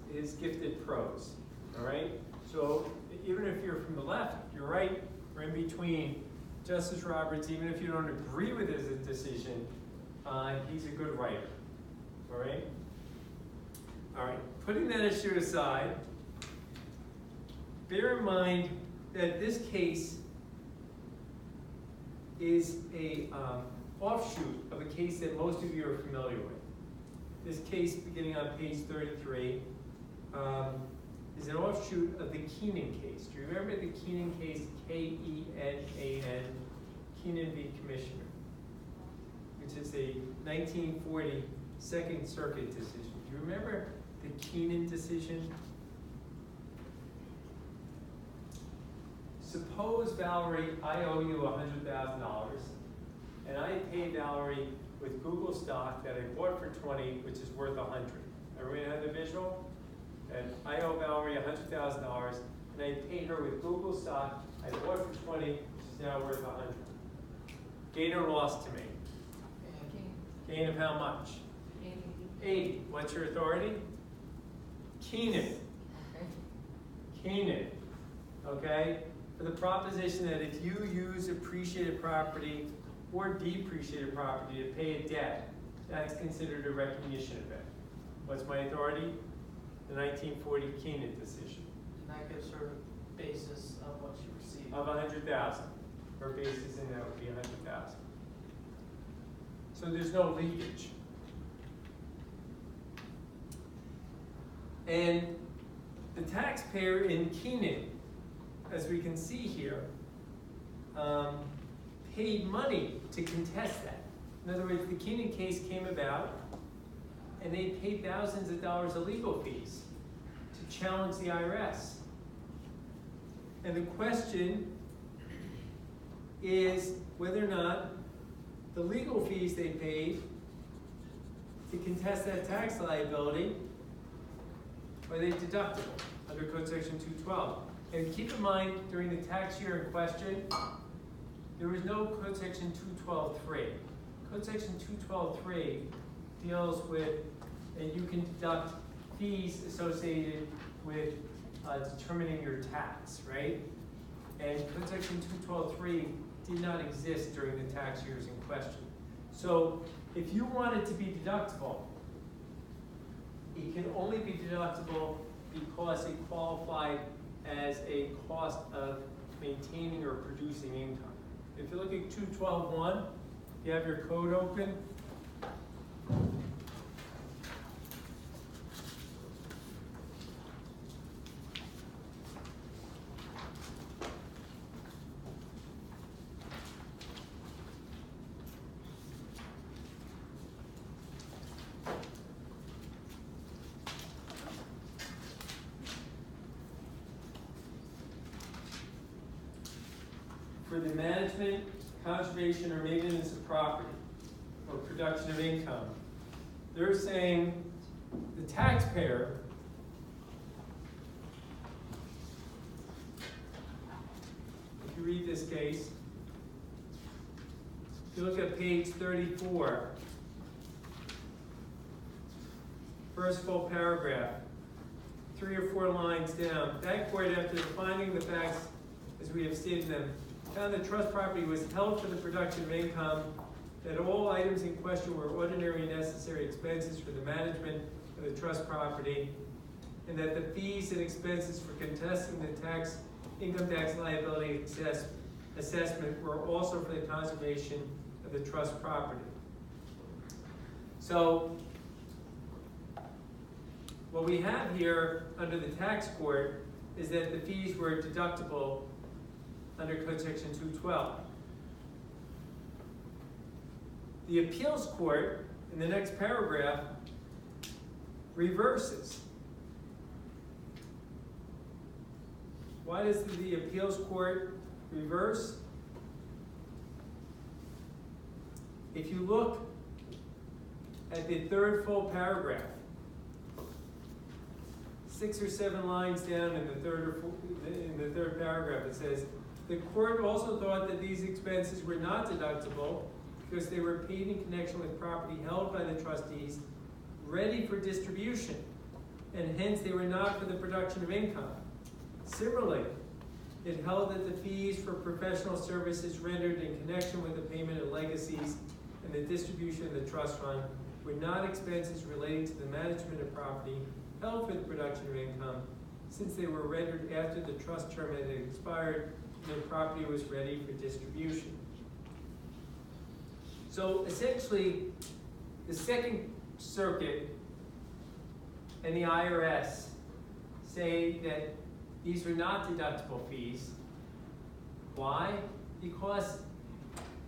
gifted prose. All right? So even if you're from the left, you're right, or in between, Justice Roberts, even if you don't agree with his decision, he's a good writer. All right? All right. Putting that issue aside, bear in mind that this case is a offshoot of a case that most of you are familiar with. This case, beginning on page 33, is an offshoot of the Keenan case. Do you remember the Keenan case, K-E-N-A-N, Keenan v. Commissioner, which is a 1940 Second Circuit decision. Do you remember the Keenan decision? Suppose, Valerie, I owe you $100,000, and I pay Valerie with Google stock that I bought for 20, which is worth 100. Everybody have the visual? And I owe Valerie $100,000, and I pay her with Google stock I bought for 20, which is now worth 100. Gain or loss to me? Okay. Gain of how much? 80. What's your authority? Keenan. Okay. Keenan. Okay? For the proposition that if you use appreciated property or depreciated property to pay a debt, that's considered a recognition event. What's my authority? The 1940 Keenan decision. And that gives her a basis of what she received. Of 100,000. Her basis in that would be 100,000. So there's no leakage. And the taxpayer in Keenan, as we can see here, paid money to contest that. In other words, the Keenan case came about, and they paid thousands of dollars of legal fees to challenge the IRS. And the question is whether or not the legal fees they paid to contest that tax liability, are they deductible under Code Section 212? And keep in mind, during the tax year in question, there was no Code Section 212.3. Code Section 212.3 deals with, and you can deduct fees associated with determining your tax, right? And Code Section 212.3 did not exist during the tax years in question. So if you want it to be deductible, it can only be deductible because it qualified as a cost of maintaining or producing income. If you look at 212.1, you have your code open. For the management, conservation, or maintenance of property, or production of income, they're saying the taxpayer if you read this case, if you look at page 34, first full paragraph, 3 or 4 lines down, that court, after defining the facts as we have stated them, found that trust property was held for the production of income, that all items in question were ordinary and necessary expenses for the management of the trust property, and that the fees and expenses for contesting the income tax liability assessment were also for the conservation of the trust property. So, what we have here under the tax court is that the fees were deductible under Code Section 212. The appeals court, in the next paragraph, reverses. Why does the appeals court reverse? If you look at the third full paragraph, 6 or 7 lines down in the third paragraph, it says, the court also thought that these expenses were not deductible because they were paid in connection with property held by the trustees ready for distribution, and hence they were not for the production of income. Similarly, it held that the fees for professional services rendered in connection with the payment of legacies and the distribution of the trust fund were not expenses relating to the management of property held for the production of income, since they were rendered after the trust term had expired and the property was ready for distribution. So essentially, the Second Circuit and the IRS say that these were not deductible fees. Why? Because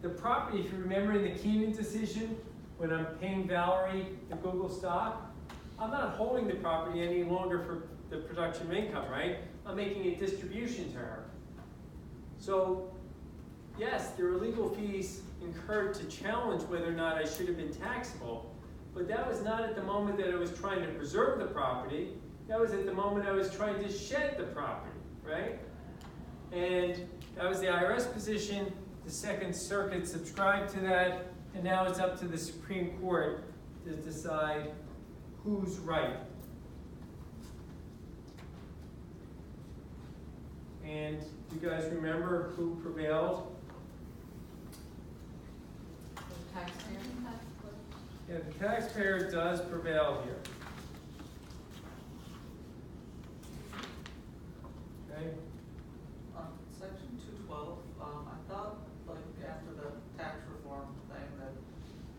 the property, if you remember in the Keenan decision, when I'm paying Valerie the Google stock, I'm not holding the property any longer for the production of income, right? I'm making a distribution to her. So, yes, there are legal fees incurred to challenge whether or not I should have been taxable, but that was not at the moment that I was trying to preserve the property. That was at the moment I was trying to shed the property, right? And that was the IRS position, the Second Circuit subscribed to that, and now it's up to the Supreme Court to decide who's right. And you guys remember who prevailed? The taxpayer. Yeah, the taxpayer does prevail here. Okay? Section 212, I thought, like, after the tax reform thing, that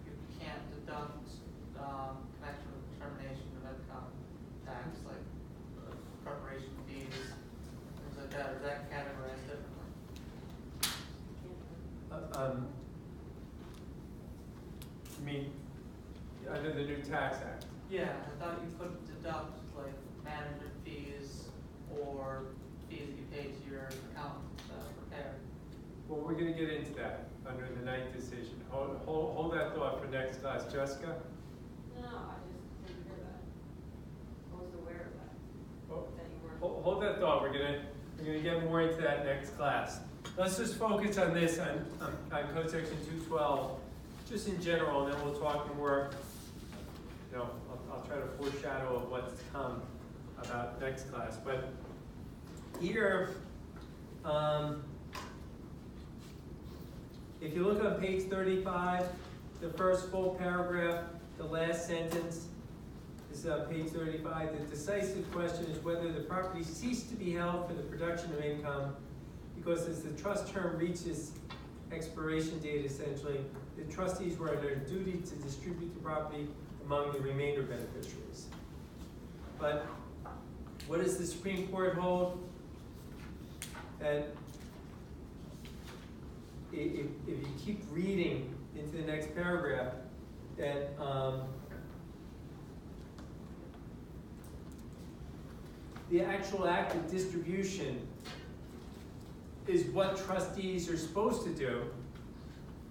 you can't deduct, connection with determination of income tax, like, preparation fees, things like that, or is that categorized differently? You mean, under the new tax act? Yeah, I thought you couldn't deduct, like, management fees or fees that you pay to your accountant to prepare. Well, we're gonna get into that under the ninth decision. Hold that thought for next class. Jessica? No, I just didn't hear that. I was aware of that, Oh, that you weren't. hold that thought. We're gonna get more into that next class. Let's just focus on this, on code section 212, just in general, and then we'll talk more, you know, I'll try to foreshadow of what's to come about next class. But here, if you look on page 35, the first full paragraph, the last sentence is on page 35. The decisive question is whether the property ceased to be held for the production of income, because as the trust term reaches expiration date, essentially, the trustees were under duty to distribute the property among the remainder beneficiaries. But what does the Supreme Court hold? That if you keep reading into the next paragraph, that the actual act of distribution is what trustees are supposed to do.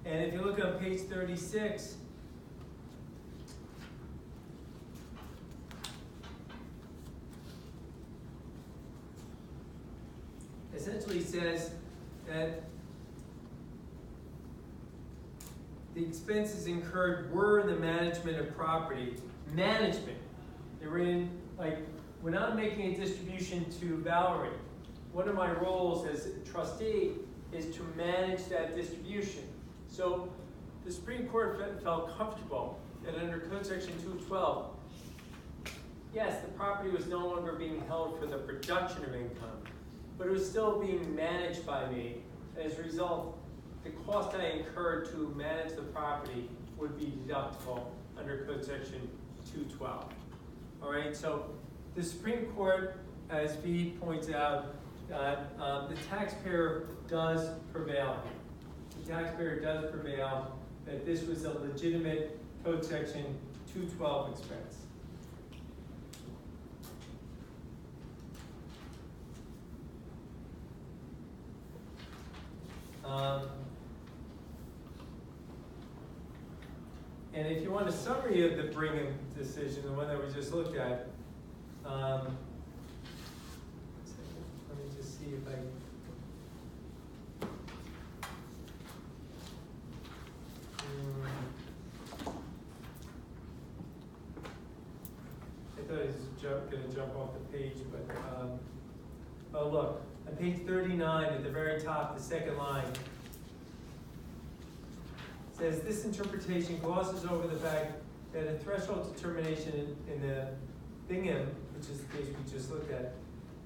And if you look on page 36, essentially says that the expenses incurred were in the management of property. Management. They were in, like, when I'm making a distribution to Valerie, one of my roles as a trustee is to manage that distribution. So the Supreme Court felt comfortable that under Code Section 212, yes, the property was no longer being held for the production of income, but it was still being managed by me. As a result, the cost I incurred to manage the property would be deductible under Code Section 212. All right, so the Supreme Court, as V points out, the taxpayer does prevail. The taxpayer does prevail, that this was a legitimate Code Section 212 expense. And if you want a summary of the Brigham decision, the one that we just looked at, let me just see if I thought he was going to jump off the page, but oh look, on page 39 at the very top, the second line, says this interpretation glosses over the fact that a threshold determination in the Bingham, which is the case we just looked at,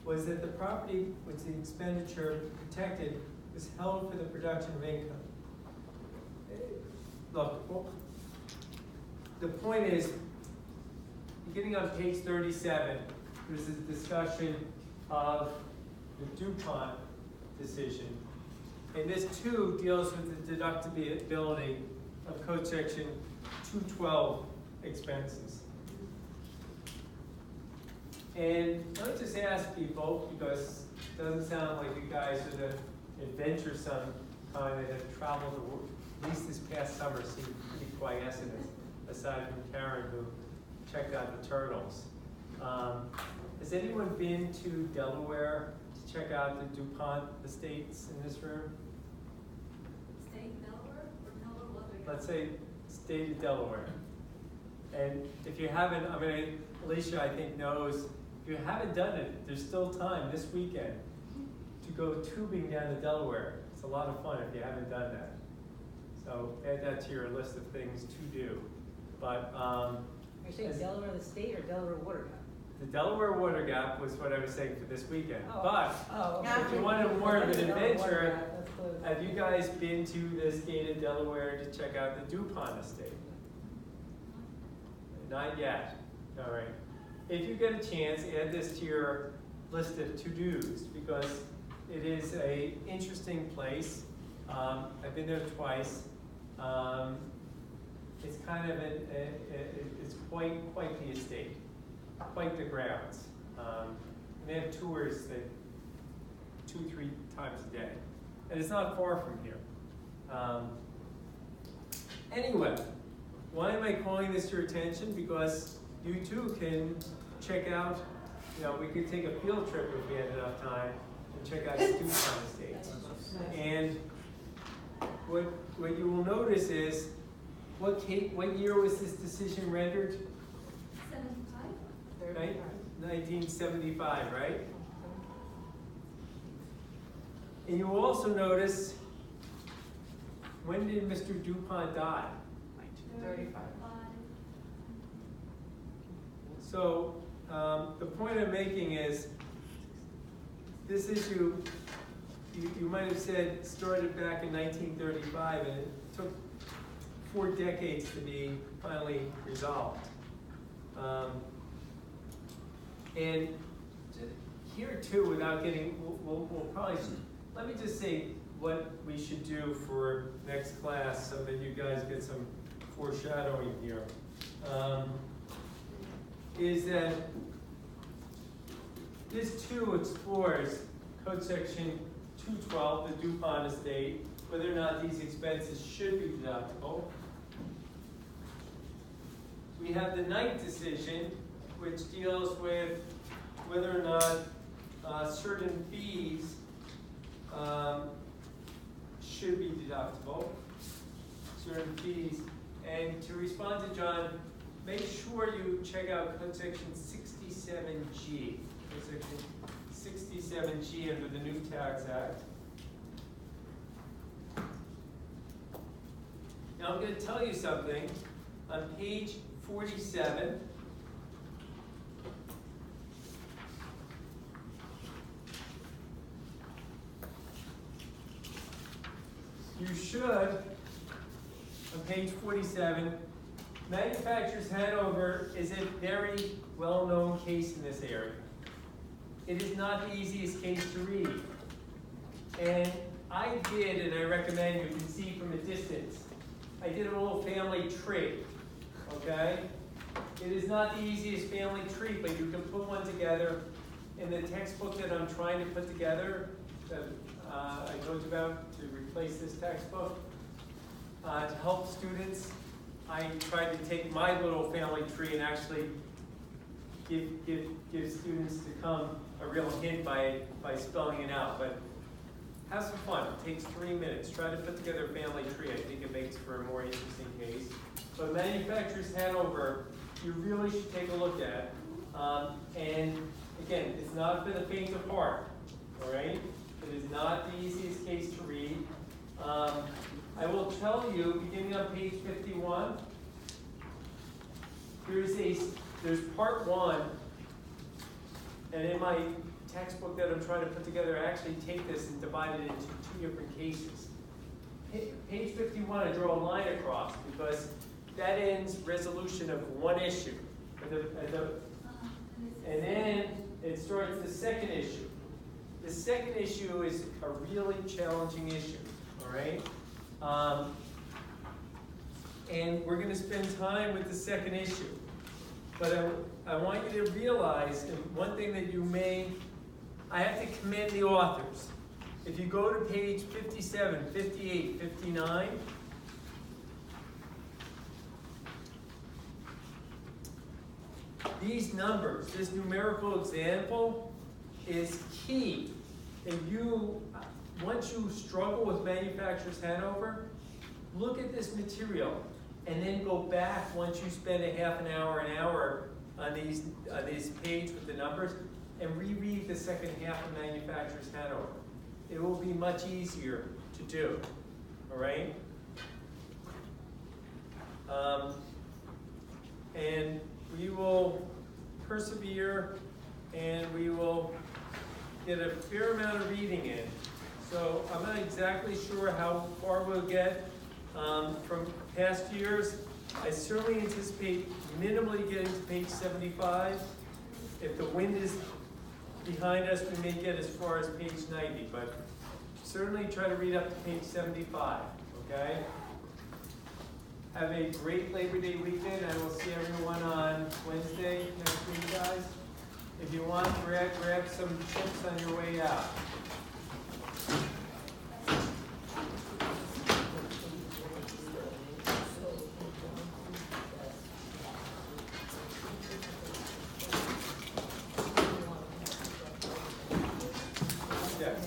was that the property which the expenditure protected was held for the production of income. Look, the point is, beginning on page 37, there's a discussion of the DuPont decision. And this too deals with the deductibility of Code Section 212 expenses. And let me just ask people, because it doesn't sound like you guys are the adventuresome kind that have traveled the world. At least this past summer seemed pretty quiescent, aside from Karen, who checked out the turtles. Has anyone been to Delaware to check out the DuPont estates in this room? let's say state of Delaware. And if you haven't, I mean, Alicia, I think, knows, if you haven't done it, there's still time this weekend to go tubing down to Delaware. It's a lot of fun if you haven't done that. So add that to your list of things to do. But You're saying Delaware the state or Delaware Water Gap? the Delaware Water Gap was what I was saying for this weekend. Oh. But Oh, okay. if you wanted more of an Delaware Water adventure, Gap, that's close. have you guys been to the state of Delaware to check out the DuPont estate? Not yet. All right. If you get a chance, add this to your list of to-dos because it is a interesting place. I've been there twice. It's kind of it's quite the estate, quite the grounds. And they have tours that 2-3 times a day, and it's not far from here. Anyway, why am I calling this to your attention? Because you too can check out. You know, we could take a field trip if we had enough time and check out the DuPont estates. And what you will notice is, what year was this decision rendered? 75? Right? 1975, right? And you will also notice, when did Mr. DuPont die? 35. So the point I'm making is, this issue, you might have said, started back in 1935, and it took 4 decades to be finally resolved. And here too, without getting, we'll probably, let me just say what we should do for next class so that you guys get some foreshadowing here. Is that this too explores Code Section 212, the DuPont estate, whether or not these expenses should be deductible. We have the Knight decision, which deals with whether or not certain fees should be deductible, certain fees. And to respond to John, make sure you check out Code Section 67G. Code Section 67G under the new Tax Act. Now I'm going to tell you something. On page 47, you should, on page 47, Manufacturers Hanover is a very well-known case in this area. It is not the easiest case to read. And I did, and I recommend you can see from a distance, I did a little family tree, okay? It is not the easiest family tree, but you can put one together. In the textbook that I'm trying to put together, that I told you about to replace this textbook, to help students, I tried to take my little family tree and actually give students to come a real hint by spelling it out. But have some fun. It takes 3 minutes. Try to put together a family tree. I think it makes for a more interesting case. But Manufacturers Hanover, you really should take a look at. And again, it's not for the faint of heart. All right? It is not the easiest case to read. I will tell you, beginning on page 51, there's part 1, and in my textbook that I'm trying to put together, I actually take this and divide it into 2 different cases. Page 51, I draw a line across because that ends resolution of 1 issue. And then it starts the second issue. The second issue is a really challenging issue, all right? And we're going to spend time with the second issue. But I want you to realize, and one thing that I have to commend the authors. If you go to page 57, 58, 59, these numbers, this numerical example is key. And once you struggle with Manufacturers Hanover, look at this material, and then go back once you spend a half an hour on these page with the numbers, and reread the second half of Manufacturer's Hanover. It will be much easier to do, all right? And we will persevere, and we will get a fair amount of reading in. So I'm not exactly sure how far we'll get from past years. I certainly anticipate minimally getting to page 75. If the wind is behind us, we may get as far as page 90, but certainly try to read up to page 75, okay? Have a great Labor Day weekend. I will see everyone on Wednesday next week, guys. If you want, grab some chips on your way out. Yes.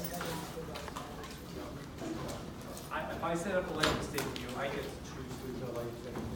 If I set up a life mistake for you, I get to choose who's a life mistake.